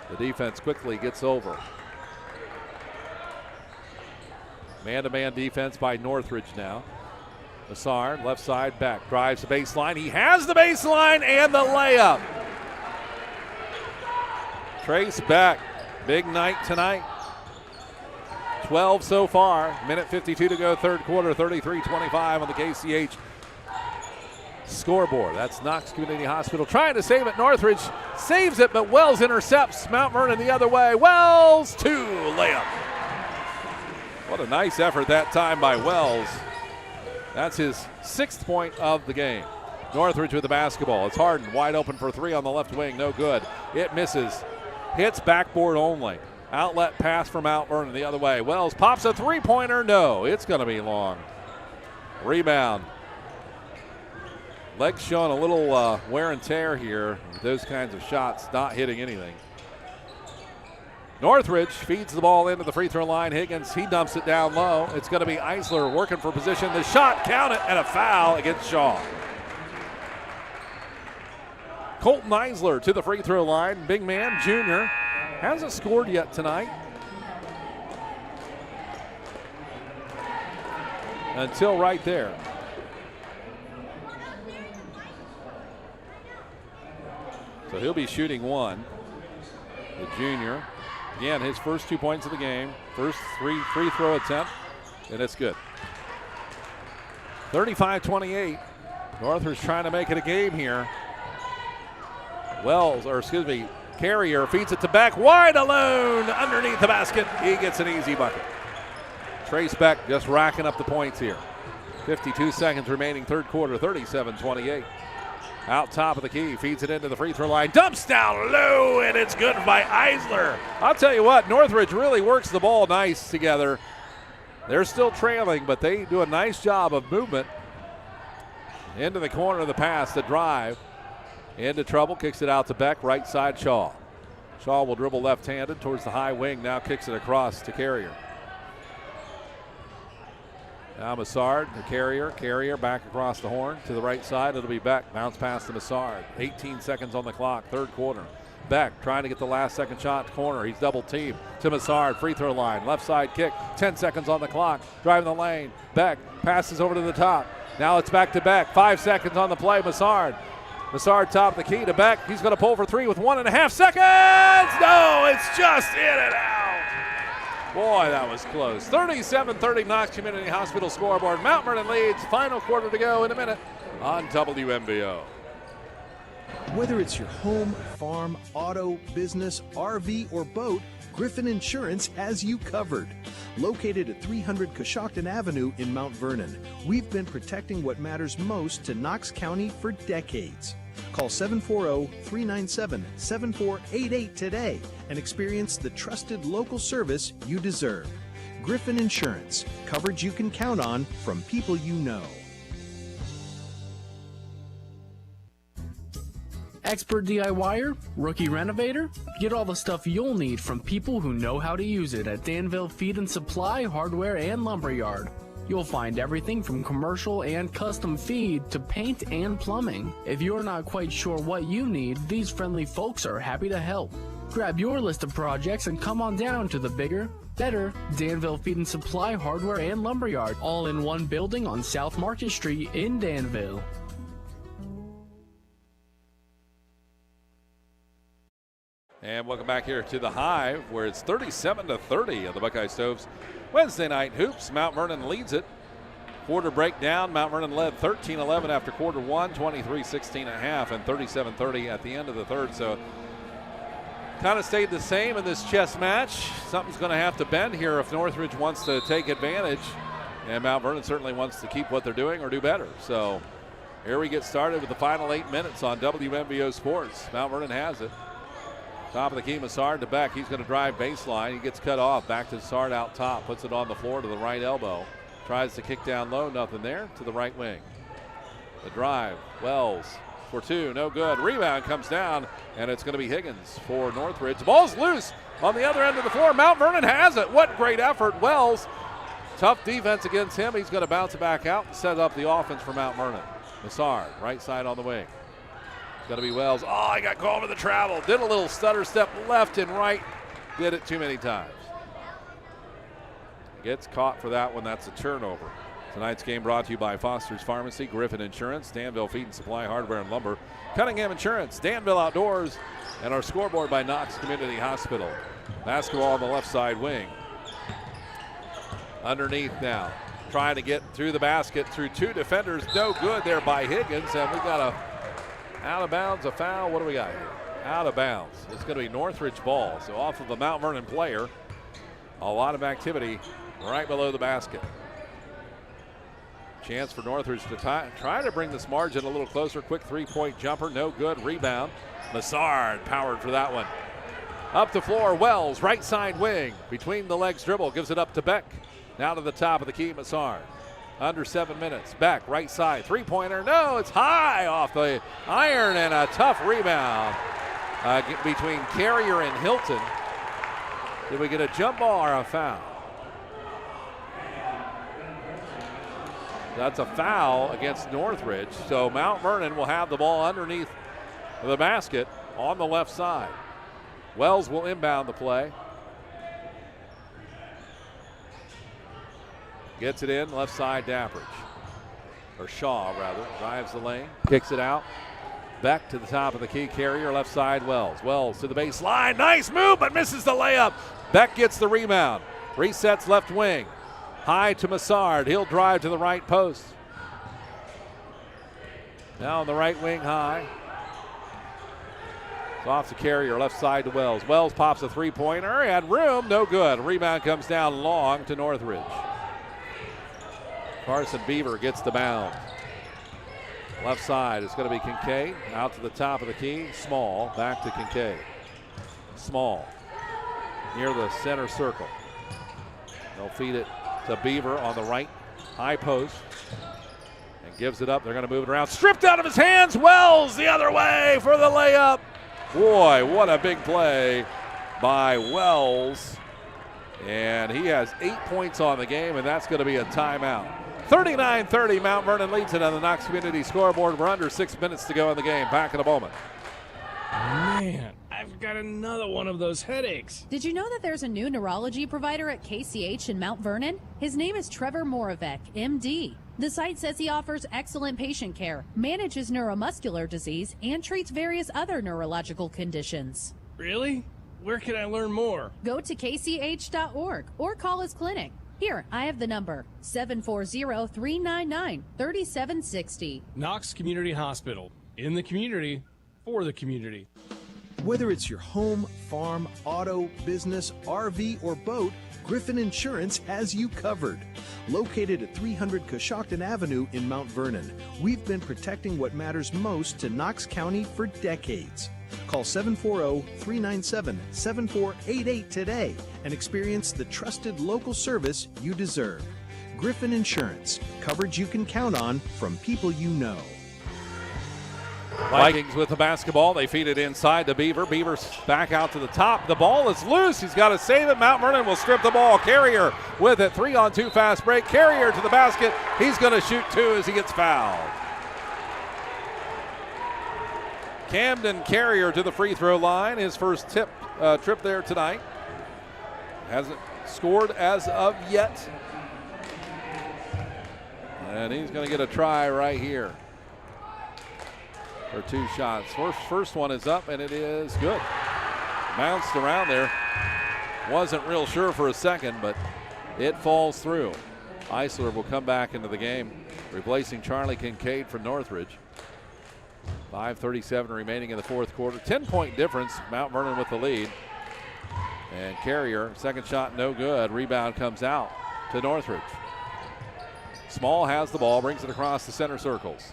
The defense quickly gets over. Man-to-man defense by Northridge now. Massard, left side back, drives the baseline. He has the baseline and the layup. Trace back. Big night tonight. 12 so far. Minute 52 to go, 3rd quarter, 33-25 on the KCH scoreboard. That's Knox Community Hospital trying to save it. Northridge saves it, but Wells intercepts. Mount Vernon the other way. Wells, 2 layup. What a nice effort that time by Wells. That's his 6th point of the game. Northridge with the basketball. It's Harden wide open for 3 on the left wing. No good. It misses. Hits backboard only. Outlet pass from Mount Vernon the other way. Wells pops a 3-pointer. No, it's going to be long. Rebound. Legs showing a little wear and tear here. Those kinds of shots, not hitting anything. Northridge feeds the ball into the free throw line. Higgins, he dumps it down low. It's going to be Eisler working for position. The shot, count it, and a foul against Shaw. Colton Eisler to the free throw line. Big man, junior, hasn't scored yet tonight. Until right there. So he'll be shooting 1. The junior. Again, his first 2 points of the game. First free throw attempt, and it's good. 35-28. Northridge trying to make it a game here. Carrier feeds it to Beck. Wide alone underneath the basket. He gets an easy bucket. Trace Beck just racking up the points here. 52 seconds remaining, 3rd quarter, 37-28. Out top of the key, feeds it into the free throw line, dumps down low, and it's good by Eisler. I'll tell you what, Northridge really works the ball nice together. They're still trailing, but they do a nice job of movement. Into the corner of the pass, the drive. Into trouble, kicks it out to Beck, right side Shaw. Shaw will dribble left-handed towards the high wing, now kicks it across to Carrier. Now Massard, the Carrier back across the horn to the right side. It'll be Beck, bounce pass to Massard. 18 seconds on the clock, 3rd quarter. Beck trying to get the last second shot corner. He's double teamed to Massard, free throw line, left side kick. 10 seconds on the clock, driving the lane. Beck passes over to the top. Now it's back to Beck, 5 seconds on the play. Massard top of the key to Beck. He's going to pull for 3 with 1.5 seconds. No, it's just in and out. Boy, that was close. 37-30 Knox Community Hospital scoreboard. Mount Vernon leads. Final quarter to go in a minute on WMBO. Whether it's your home, farm, auto, business, RV, or boat, Griffin Insurance has you covered. Located at 300 Coshocton Avenue in Mount Vernon, we've been protecting what matters most to Knox County for decades. Call 740-397-7488 today and experience the trusted local service you deserve. Griffin Insurance, coverage you can count on from people you know. Expert DIYer? Rookie renovator? Get all the stuff you'll need from people who know how to use it at Danville Feed and Supply Hardware and Lumberyard. You'll find everything from commercial and custom feed to paint and plumbing. If you're not quite sure what you need, these friendly folks are happy to help. Grab your list of projects and come on down to the bigger, better Danville Feed and Supply Hardware and Lumberyard, all in one building on South Market Street in Danville. And welcome back here to the Hive, where it's 37-30 of the Buckeye Stoves Wednesday night hoops. Mount Vernon leads it. Quarter breakdown. Mount Vernon led 13-11 after quarter one, 23-16 at half, and 37-30 at the end of the third. So kind of stayed the same in this chess match. Something's going to have to bend here if Northridge wants to take advantage. And Mount Vernon certainly wants to keep what they're doing or do better. So here we get started with the final 8 minutes on WMVO Sports. Mount Vernon has it. Top of the key, Massard to Beck. He's going to drive baseline. He gets cut off. Back to Sard out top. Puts it on the floor to the right elbow. Tries to kick down low. Nothing there. To the right wing. The drive. Wells for two. No good. Rebound comes down, and it's going to be Higgins for Northridge. The ball's loose on the other end of the floor. Mount Vernon has it. What great effort. Wells. Tough defense against him. He's going to bounce it back out and set up the offense for Mount Vernon. Massard, right side on the wing. Going to be Wells. Oh, I got called for the travel. Did a little stutter step left and right. Did it too many times. Gets caught for that one. That's a turnover. Tonight's game brought to you by Foster's Pharmacy, Griffin Insurance, Danville Feed and Supply Hardware and Lumber, Cunningham Insurance, Danville Outdoors, and our scoreboard by Knox Community Hospital. Basketball on the left side wing. Underneath now. Trying to get through the basket through two defenders. No good there by Higgins. And we got a out of bounds, a foul. What do we got here? Out of bounds. It's going to be Northridge ball. So off of the Mount Vernon player. A lot of activity right below the basket. Chance for Northridge to try to bring this margin a little closer. Quick three-point jumper. No good. Rebound. Massard powered for that one. Up the floor. Wells, right side wing. Between the legs dribble. Gives it up to Beck. Now to the top of the key. Massard. Under 7 minutes. Beck, right side. Three-pointer. No, it's high off the iron, and a tough rebound between Carrier and Hilton. Did we get a jump ball or a foul? That's a foul against Northridge. So Mount Vernon will have the ball underneath the basket on the left side. Wells will inbound the play. Gets it in, left side, Dappridge. Or Shaw, rather. Drives the lane, kicks it out. Beck to the top of the key. Carrier, left side, Wells. Wells to the baseline. Nice move, but misses the layup. Beck gets the rebound. Resets left wing. High to Massard. He'll drive to the right post. Now on the right wing, high. It's off to Carrier, left side to Wells. Wells pops a three-pointer. He had room, no good. Rebound comes down long to Northridge. Carson Beaver gets the bound. Left side is going to be Kincaid. Out to the top of the key. Small. Back to Kincaid. Small. Near the center circle. They'll feed it to Beaver on the right. High post. And gives it up. They're going to move it around. Stripped out of his hands. Wells the other way for the layup. Boy, what a big play by Wells. And he has 8 points on the game, and that's going to be a timeout. 39-30, Mount Vernon leads it on the Knox Community scoreboard. We're under 6 minutes to go in the game. Back in a moment. Man, I've got another one of those headaches. Did you know that there's a new neurology provider at KCH in Mount Vernon? His name is Trevor Moravec, MD. The site says he offers excellent patient care, manages neuromuscular disease, and treats various other neurological conditions. Really? Where can I learn more? Go to kch.org or call his clinic. Here, I have the number, 740-399-3760. Knox Community Hospital. In the community, for the community. Whether it's your home, farm, auto, business, RV, or boat, Griffin Insurance has you covered. Located at 300 Coshocton Avenue in Mount Vernon, we've been protecting what matters most to Knox County for decades. Call 740-397-7488 today and experience the trusted local service you deserve. Griffin Insurance, coverage you can count on from people you know. Vikings with the basketball. They feed it inside to Beaver. Beaver's back out to the top. The ball is loose. He's got to save it. Mount Vernon will strip the ball. Carrier with it. 3-on-2 fast break. Carrier to the basket. He's going to shoot 2 as he gets fouled. Camden Carrier to the free throw line. His first trip there tonight. Hasn't scored as of yet. And he's going to get a try right here for 2 shots. First one is up, and it is good. Bounced around there. Wasn't real sure for a second, but it falls through. Eisler will come back into the game, replacing Charlie Kincaid from Northridge. 5:37 remaining in the fourth quarter. 10-point difference. Mount Vernon with the lead. And Carrier, second shot no good. Rebound comes out to Northridge. Small has the ball, brings it across the center circles.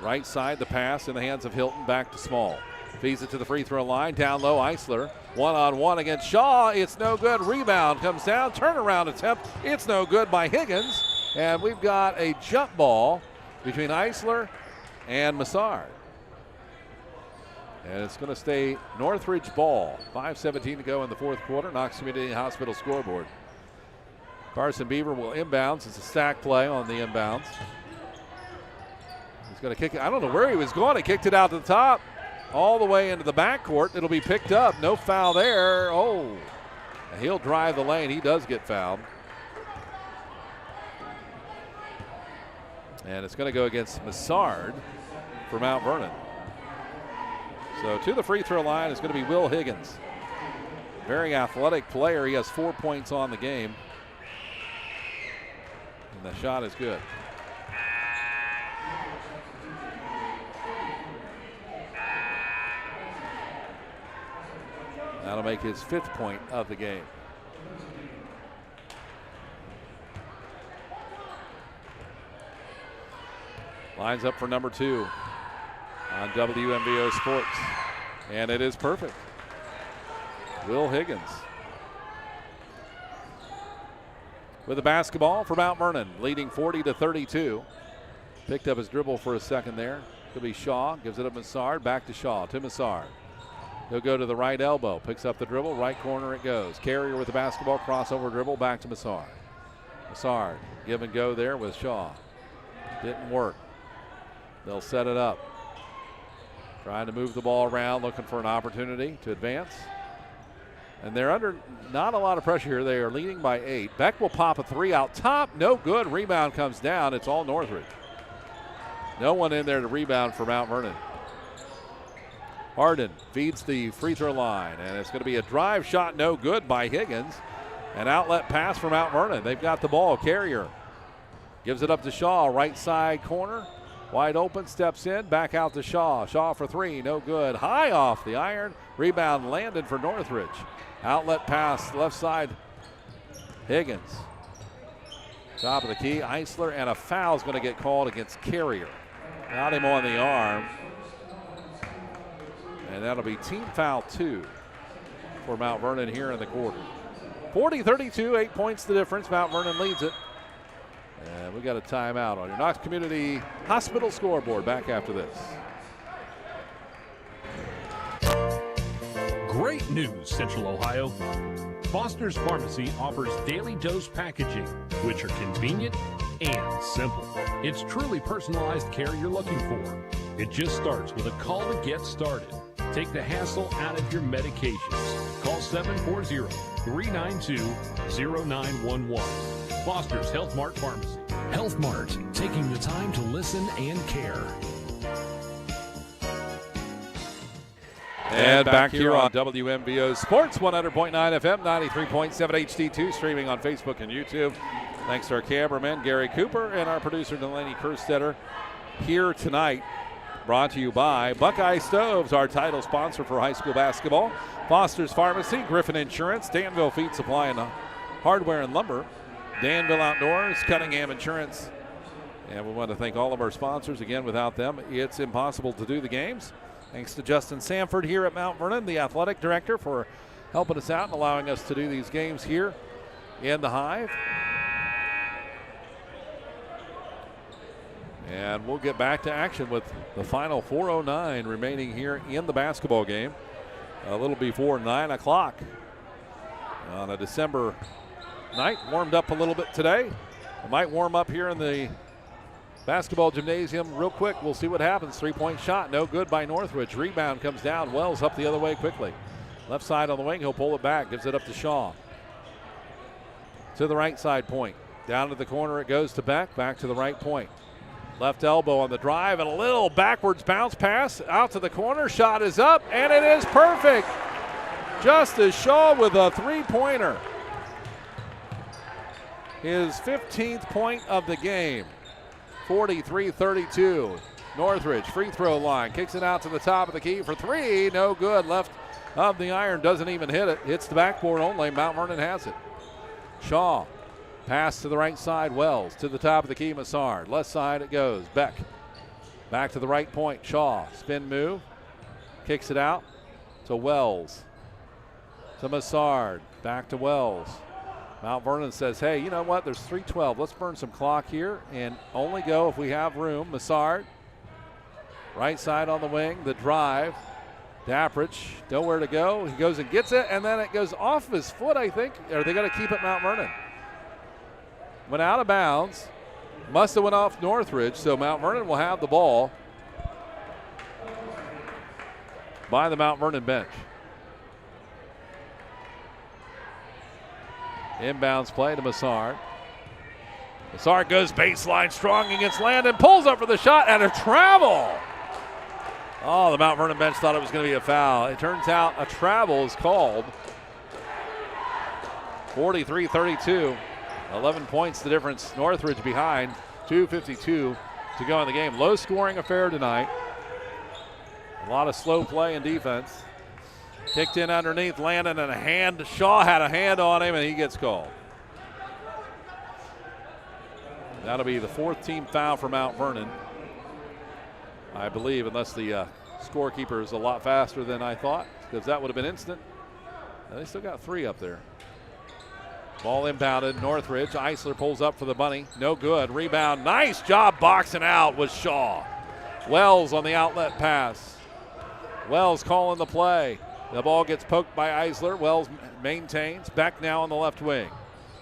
Right side, the pass in the hands of Hilton, back to Small. Feeds it to the free throw line, down low, Eisler. 1-on-1 against Shaw, it's no good. Rebound comes down, turnaround attempt. It's no good by Higgins. And we've got a jump ball between Eisler and Massard. And it's going to stay Northridge ball. 5:17 to go in the fourth quarter. Knox Community Hospital scoreboard. Carson Beaver will inbounds. It's a stack play on the inbounds. He's going to kick it. I don't know where he was going. He kicked it out to the top, all the way into the backcourt. It'll be picked up. No foul there. Oh, he'll drive the lane. He does get fouled. And it's going to go against Massard for Mount Vernon. So to the free throw line is going to be Will Higgins. Very athletic player. He has 4 points on the game. And the shot is good. That'll make his 5th point of the game. Lines up for number 2 on WMVO Sports. And it is perfect. Will Higgins with the basketball for Mount Vernon, leading 40-32. Picked up his dribble for a second there. Could be Shaw, gives it up Massard, back to Shaw, to Massard. He'll go to the right elbow, picks up the dribble, right corner it goes. Carrier with the basketball, crossover dribble, back to Massard. Massard, give and go there with Shaw. Didn't work. They'll set it up. Trying to move the ball around, looking for an opportunity to advance. And they're under not a lot of pressure here. They are leading by 8. Beck will pop a 3 out top. No good. Rebound comes down. It's all Northridge. No one in there to rebound for Mount Vernon. Harden feeds the free throw line, and it's going to be a drive shot, no good by Higgins. An outlet pass for Mount Vernon. They've got the ball. Carrier gives it up to Shaw, right side corner. Wide open, steps in, back out to Shaw. Shaw for 3, no good. High off the iron. Rebound landed for Northridge. Outlet pass, left side. Higgins. Top of the key, Eisler, and a foul is going to get called against Carrier. Got him on the arm. And that'll be team foul 2 for Mount Vernon here in the quarter. 40-32, 8 points the difference. Mount Vernon leads it. And we got a timeout on your Knox Community Hospital scoreboard. Back after this. Great news, Central Ohio. Foster's Pharmacy offers daily dose packaging, which are convenient and simple. It's truly personalized care you're looking for. It just starts with a call to get started. Take the hassle out of your medications. Call 740-392-0911. Foster's Health Mart Pharmacy. Health Mart, taking the time to listen and care. And back here on WMVO Sports, 100.9 FM, 93.7 HD2, streaming on Facebook and YouTube. Thanks to our cameraman, Gary Cooper, and our producer, Delaney Kerstetter, here tonight. Brought to you by Buckeye Stoves, our title sponsor for high school basketball. Foster's Pharmacy, Griffin Insurance, Danville Feed Supply and Hardware and Lumber, Danville Outdoors, Cunningham Insurance. And we want to thank all of our sponsors. Again, without them, it's impossible to do the games. Thanks to Justin Sanford here at Mount Vernon, the athletic director, for helping us out and allowing us to do these games here in the Hive. And we'll get back to action with the final 4:09 remaining here in the basketball game. A little before 9 o'clock on a December night. Warmed up a little bit today. It might warm up here in the basketball gymnasium real quick. We'll see what happens. 3-point shot, no good by Northridge. Rebound comes down. Wells up the other way quickly. Left side on the wing, he'll pull it back, gives it up to Shaw. To the right side point. Down to the corner it goes to Beck, back to the right point. Left elbow on the drive and a little backwards bounce pass out to the corner. Shot is up and it is perfect. Justice Shaw with a three-pointer. His 15th point of the game. 43-32. Northridge free throw line. Kicks it out to the top of the key for three. No good. Left of the iron. Doesn't even hit it. Hits the backboard only. Mount Vernon has it. Shaw. Pass to the right side. Wells to the top of the key. Massard. Left side it goes. Beck. Back to the right point. Shaw. Spin move. Kicks it out to Wells. To Massard. Back to Wells. Mount Vernon says, hey, you know what? There's 3:12. Let's burn some clock here and only go if we have room. Massard. Right side on the wing. The drive. Dapprich. Nowhere to go. He goes and gets it, and then it goes off his foot, I think. Are they going to keep it Mount Vernon? Went out of bounds. Must have went off Northridge, so Mount Vernon will have the ball by the Mount Vernon bench. Inbounds play to Massard. Massard goes baseline strong against Landon, pulls up for the shot and a travel. Oh, the Mount Vernon bench thought it was going to be a foul. It turns out a travel is called. 43-32. 11 points the difference. Northridge behind. 2:52 to go in the game. Low scoring affair tonight. A lot of slow play and defense. Kicked in underneath Landon and a hand. Shaw had a hand on him and he gets called. That'll be the fourth team foul for Mount Vernon, I believe, unless the scorekeeper is a lot faster than I thought, because that would have been instant. They still got three up there. Ball inbounded. Northridge. Eisler pulls up for the bunny. No good. Rebound. Nice job boxing out with Shaw. Wells on the outlet pass. Wells calling the play. The ball gets poked by Eisler. Wells maintains. Beck now on the left wing.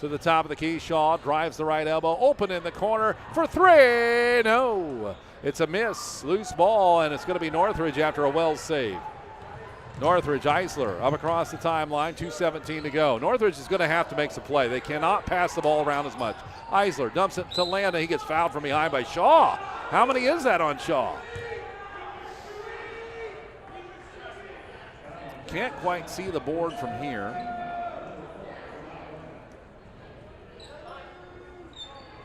To the top of the key. Shaw drives the right elbow. Open in the corner for three. No. It's a miss. Loose ball, and it's going to be Northridge after a Wells save. Northridge, Eisler up across the timeline. 2:17 to go. Northridge is going to have to make some play. They cannot pass the ball around as much. Eisler dumps it to Landon. He gets fouled from behind by Shaw. How many is that on Shaw? Can't quite see the board from here.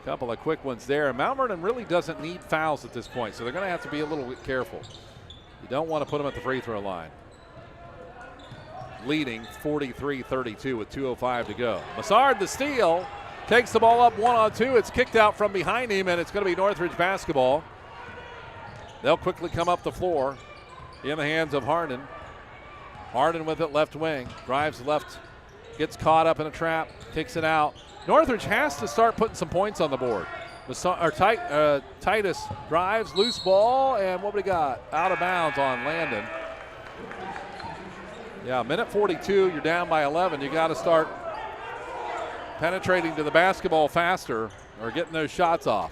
Couple of quick ones there. Mount Vernon really doesn't need fouls at this point, so they're going to have to be a little bit careful. You don't want to put them at the free throw line. Leading 43-32 with 2:05 to go. Massard the steal. Takes the ball up 1-on-2. It's kicked out from behind him, and it's going to be Northridge basketball. They'll quickly come up the floor in the hands of Harden. Harden with it left wing. Drives left. Gets caught up in a trap. Kicks it out. Northridge has to start putting some points on the board. Titus drives, loose ball, and what we got? Out of bounds on Landon. Yeah, minute 42, you're down by 11. You got to start penetrating to the basketball faster or getting those shots off.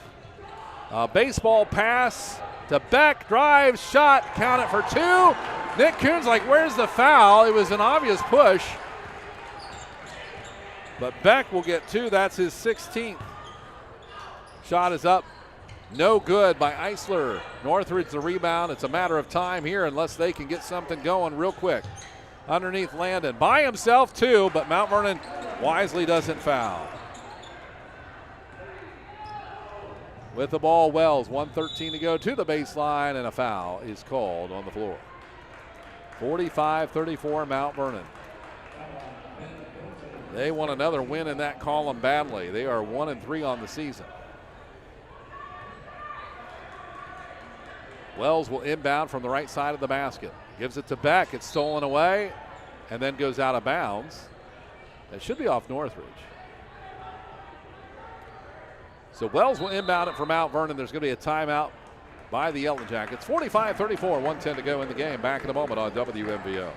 Baseball pass to Beck, drives, shot, count it for two. Nick Coon's like, where's the foul? It was an obvious push. But Beck will get two. That's his 16th. Shot is up. No good by Eisler. Northridge the rebound. It's a matter of time here unless they can get something going real quick. Underneath Landon. By himself too, but Mount Vernon wisely doesn't foul. With the ball, Wells. 1:13 to go to the baseline, and a foul is called on the floor. 45-34 Mount Vernon. They want another win in that column badly. They are 1-3 on the season. Wells will inbound from the right side of the basket. Gives it to Beck. It's stolen away and then goes out of bounds. That should be off Northridge. So Wells will inbound it for Mount Vernon. There's going to be a timeout by the Yellow Jackets. 45-34, 1:10 to go in the game. Back in a moment on WMVO.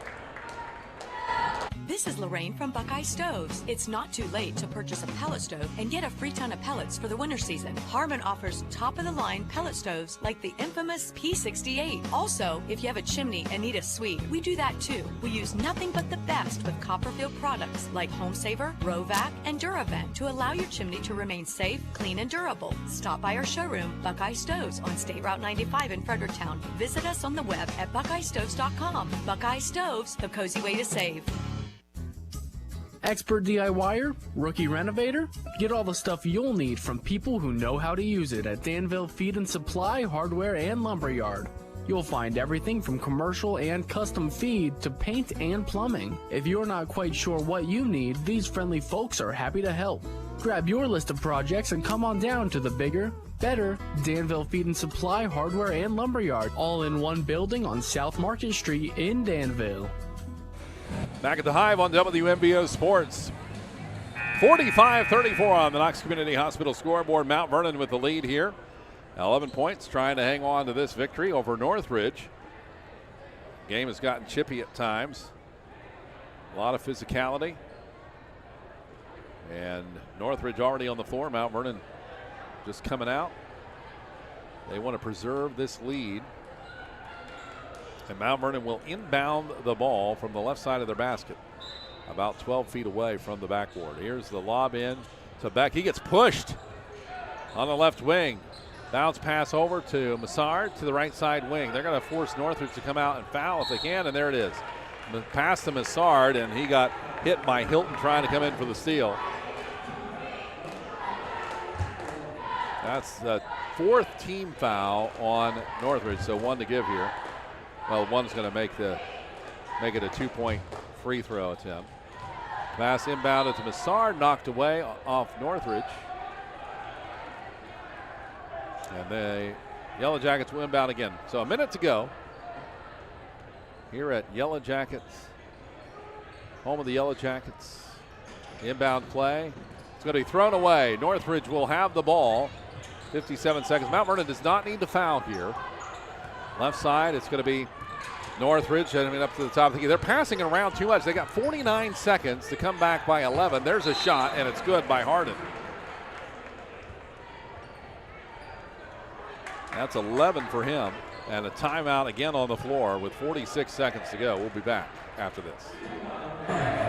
This is Lorraine from Buckeye Stoves. It's not too late to purchase a pellet stove and get a free ton of pellets for the winter season. Harmon offers top-of-the-line pellet stoves like the infamous P68. Also, if you have a chimney and need a suite, we do that too. We use nothing but the best with Copperfield products like Home Saver, Rovac, and DuraVent to allow your chimney to remain safe, clean, and durable. Stop by our showroom, Buckeye Stoves, on State Route 95 in Fredericktown. Visit us on the web at buckeyestoves.com. Buckeye Stoves, the cozy way to save. Expert DIYer? Rookie renovator? Get all the stuff you'll need from people who know how to use it at Danville Feed and Supply Hardware and Lumberyard. You'll find everything from commercial and custom feed to paint and plumbing. If you're not quite sure what you need, these friendly folks are happy to help. Grab your list of projects and come on down to the bigger, better Danville Feed and Supply Hardware and Lumberyard, all in one building on South Market Street in Danville. Back at the Hive on WMVO Sports. 45-34 on the Knox Community Hospital scoreboard. Mount Vernon with the lead here. 11 points, trying to hang on to this victory over Northridge. Game has gotten chippy at times. A lot of physicality. And Northridge already on the floor. Mount Vernon just coming out. They want to preserve this lead. And Mount Vernon will inbound the ball from the left side of their basket, about 12 feet away from the backboard. Here's the lob in to Beck. He gets pushed on the left wing. Bounce pass over to Massard to the right side wing. They're going to force Northridge to come out and foul if they can, and there it is. The pass to Massard, and he got hit by Hilton trying to come in for the steal. That's the fourth team foul on Northridge, so one to give here. Well, one's going to make it a 2-point free throw attempt. Pass inbounded to Massard, knocked away off Northridge. And the Yellow Jackets will inbound again. So a minute to go here at Yellow Jackets, home of the Yellow Jackets. Inbound play. It's going to be thrown away. Northridge will have the ball. 57 seconds. Mount Vernon does not need to foul here. Left side, it's going to be Northridge heading up to the top of the key. They're passing it around too much. They got 49 seconds to come back by 11. There's a shot, and it's good by Harden. That's 11 for him, and a timeout again on the floor with 46 seconds to go. We'll be back after this.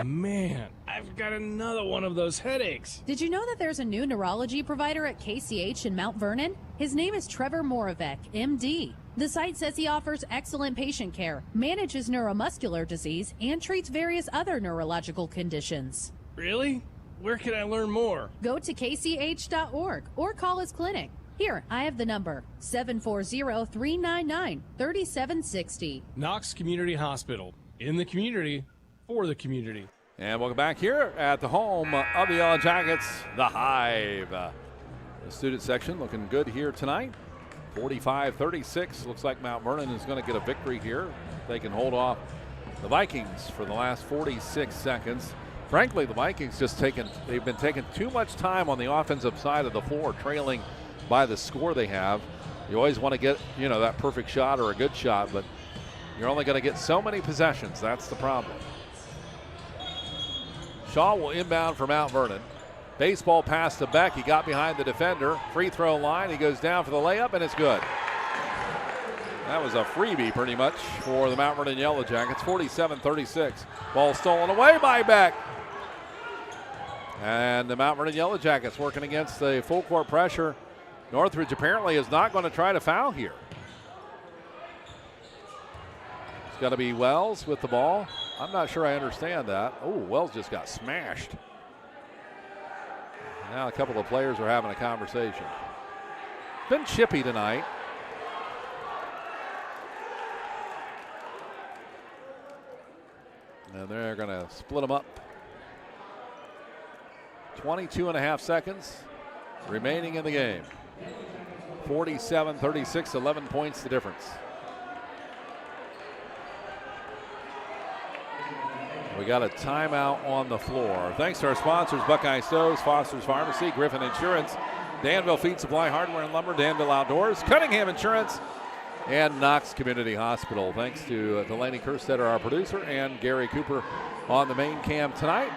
Man, I've got another one of those headaches. Did you know that there's a new neurology provider at KCH in Mount Vernon? His name is Trevor Moravec, MD. The site says he offers excellent patient care, manages neuromuscular disease, and treats various other neurological conditions. Really? Where can I learn more? Go to kch.org or call his clinic. Here, I have the number, 740-399-3760. Knox Community Hospital. In the community, for the community. And welcome back here at the home of the Yellow Jackets, the Hive. The student section looking good here tonight. 45-36. Looks like Mount Vernon is going to get a victory here. They can hold off the Vikings for the last 46 seconds. Frankly, the Vikings they've been taking too much time on the offensive side of the floor, trailing by the score they have. You always want to get, that perfect shot or a good shot, but you're only going to get so many possessions. That's the problem. Shaw will inbound for Mount Vernon. Baseball pass to Beck. He got behind the defender. Free throw line. He goes down for the layup, and it's good. That was a freebie pretty much for the Mount Vernon Yellow Jackets. 47-36. Ball stolen away by Beck. And the Mount Vernon Yellow Jackets working against the full court pressure. Northridge apparently is not going to try to foul here. It's going to be Wells with the ball. I'm not sure I understand that. Oh, Wells just got smashed. Now a couple of players are having a conversation. Been chippy tonight. And they're going to split them up. 22 and a half seconds remaining in the game. 47-36, 11 points the difference. We got a timeout on the floor. Thanks to our sponsors, Buckeye Stoves, Foster's Pharmacy, Griffin Insurance, Danville Feed Supply Hardware and Lumber, Danville Outdoors, Cunningham Insurance, and Knox Community Hospital. Thanks to Delaney Kerstetter, our producer, and Gary Cooper on the main cam tonight.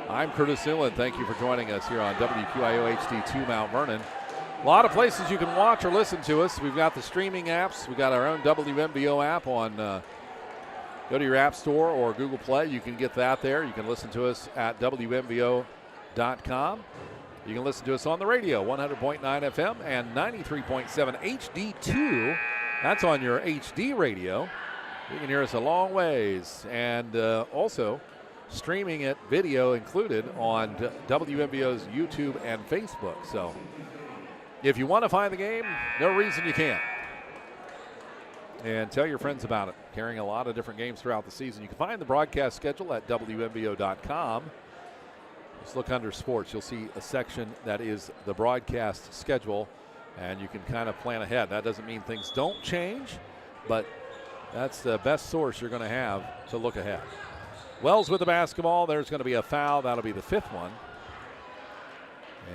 I'm Curtis Newland. Thank you for joining us here on WQIO HD2 Mount Vernon. A lot of places you can watch or listen to us. We've got the streaming apps. We've got our own WMBO app on go to your app store or Google Play. You can get that there. You can listen to us at WMBO.com. You can listen to us on the radio, 100.9 FM and 93.7 HD2. That's on your HD radio. You can hear us a long ways. And also streaming it, video included, on WMBO's YouTube and Facebook. So if you want to find the game, no reason you can't. And tell your friends about it. Carrying a lot of different games throughout the season. You can find the broadcast schedule at WMBO.com. Just look under sports. You'll see a section that is the broadcast schedule, and you can kind of plan ahead. That doesn't mean things don't change, but that's the best source you're going to have to look ahead. Wells with the basketball. There's going to be a foul. That'll be the 5th one.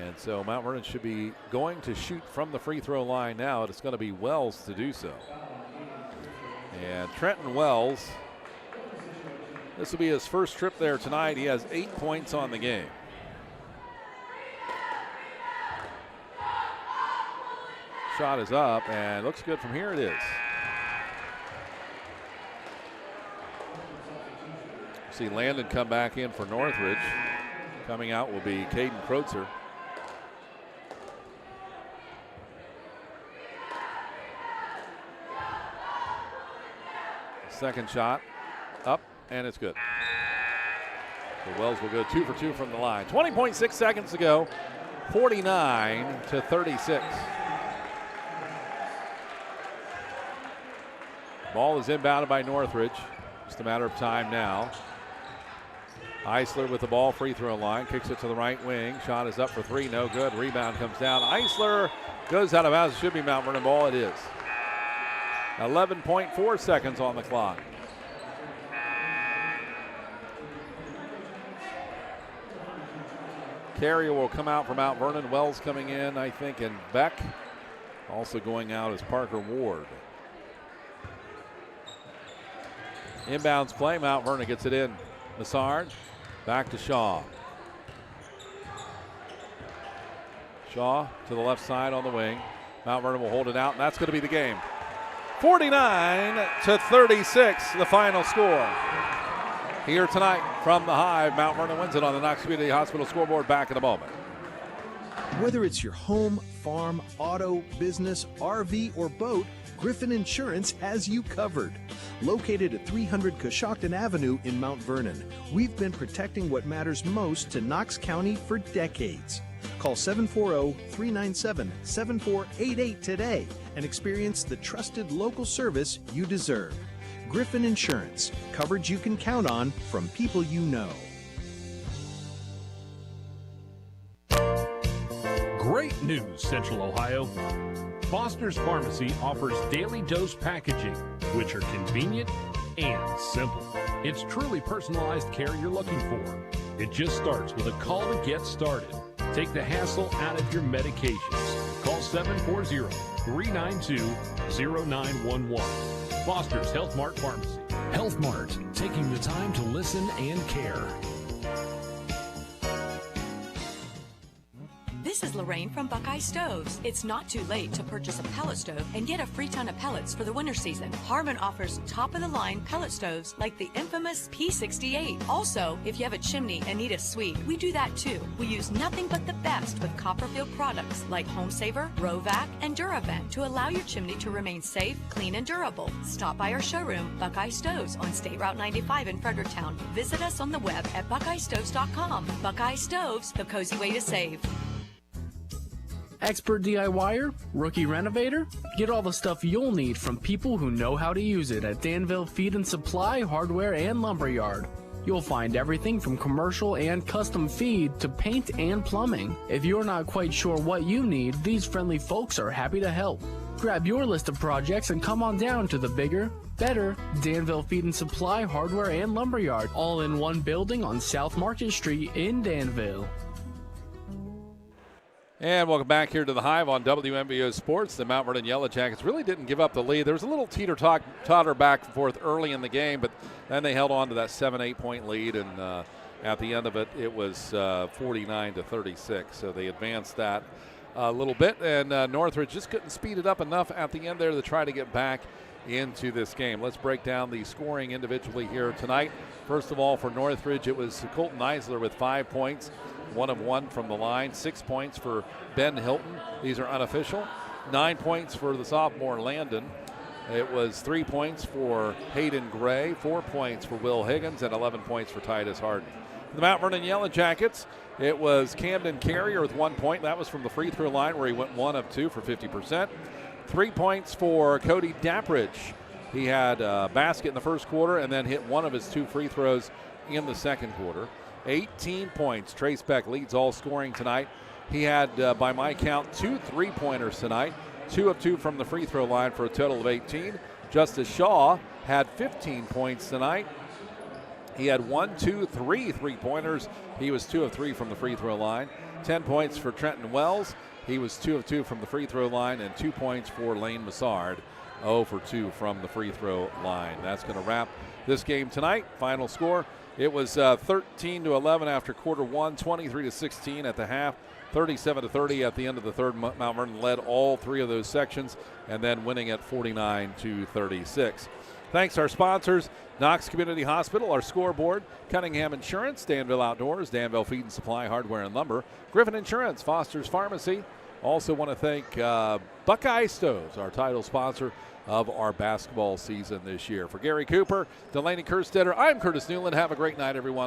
And so Mount Vernon should be going to shoot from the free throw line now. It's going to be Wells to do so. And Trenton Wells, this will be his first trip there tonight. He has 8 points on the game. Shot is up and looks good from here. It is. See Landon come back in for Northridge. Coming out will be Caden Kreutzer. Second shot up, and it's good. So Wells will go 2 for 2 from the line. 20.6 seconds to go, 49-36. Ball is inbounded by Northridge. Just a matter of time now. Eisler with the ball, free throw line, kicks it to the right wing. Shot is up for 3, no good. Rebound comes down. Eisler goes out of bounds. It should be Mount Vernon ball. It is. 11.4 seconds on the clock. Carrier will come out for Mount Vernon. Wells coming in, I think, and Beck. Also going out is Parker Ward. Inbounds play. Mount Vernon gets it in. Massard back to Shaw. Shaw to the left side on the wing. Mount Vernon will hold it out, and that's going to be the game. 49-36, the final score. Here tonight from the Hive, Mount Vernon wins it on the Knox Community Hospital scoreboard. Back in a moment. Whether it's your home, farm, auto, business, RV, or boat, Griffin Insurance has you covered. Located at 300 Coshocton Avenue in Mount Vernon, we've been protecting what matters most to Knox County for decades. Call 740-397-7488 today and experience the trusted local service you deserve. Griffin Insurance, coverage you can count on from people you know. Great news, Central Ohio. Foster's Pharmacy offers daily dose packaging, which are convenient and simple. It's truly personalized care you're looking for. It just starts with a call to get started. Take the hassle out of your medications. Call 740-392-0911. Foster's Health Mart Pharmacy. Health Mart, taking the time to listen and care. This is Lorraine from Buckeye Stoves. It's not too late to purchase a pellet stove and get a free ton of pellets for the winter season. Harmon offers top-of-the-line pellet stoves like the infamous P68. Also, if you have a chimney and need a suite, we do that too. We use nothing but the best with Copperfield products like Home Saver, Rovac, and Duravent to allow your chimney to remain safe, clean, and durable. Stop by our showroom, Buckeye Stoves, on State Route 95 in Fredericktown. Visit us on the web at buckeyestoves.com. Buckeye Stoves, the cozy way to save. Expert DIYer? Rookie renovator? Get all the stuff you'll need from people who know how to use it at Danville Feed and Supply Hardware and Lumberyard. You'll find everything from commercial and custom feed to paint and plumbing. If you're not quite sure what you need, these friendly folks are happy to help. Grab your list of projects and come on down to the bigger, better Danville Feed and Supply Hardware and Lumberyard, all in one building on South Market Street in Danville. And welcome back here to the Hive on WMBO Sports. The Mount Vernon Yellow Jackets really didn't give up the lead. There was a little teeter-totter back and forth early in the game, but then they held on to that 7-8 point lead, and at the end of it, it was 49-36. So they advanced that a little bit, and Northridge just couldn't speed it up enough at the end there to try to get back into this game. Let's break down the scoring individually here tonight. First of all, for Northridge, it was Colton Eisler with 5 points. 1 of 1 from the line, 6 points for Ben Hilton. These are unofficial. 9 points for the sophomore Landon. It was 3 points for Hayden Gray, 4 points for Will Higgins, and 11 points for Titus Harden. For the Mount Vernon Yellow Jackets, it was Camden Carrier with 1 point. That was from the free throw line where he went 1 of 2 for 50%. 3 points for Cody Dappridge. He had a basket in the first quarter and then hit 1 of his 2 free throws in the second quarter. 18 points. Trace Beck leads all scoring tonight. He had, by my count, 2 3-pointers tonight, 2 of 2 from the free throw line for a total of 18. Justice Shaw had 15 points tonight. He had 1, 2, 3 3-pointers. He was 2 of 3 from the free throw line. 10 points for Trenton Wells. He was 2 of 2 from the free throw line, and 2 points for Lane Massard. 0 for 2 from the free throw line. That's going to wrap this game tonight. Final score. It was 13-11 after quarter one, 23-16 at the half, 37-30 at the end of the third. Mount Vernon led all 3 of those sections and then winning at 49-36. Thanks to our sponsors, Knox Community Hospital, our scoreboard, Cunningham Insurance, Danville Outdoors, Danville Feed and Supply, Hardware and Lumber, Griffin Insurance, Foster's Pharmacy. Also want to thank Buckeye Stoves, our title sponsor of our basketball season this year. For Gary Cooper, Delaney Kerstetter, I'm Curtis Newland. Have a great night, everyone.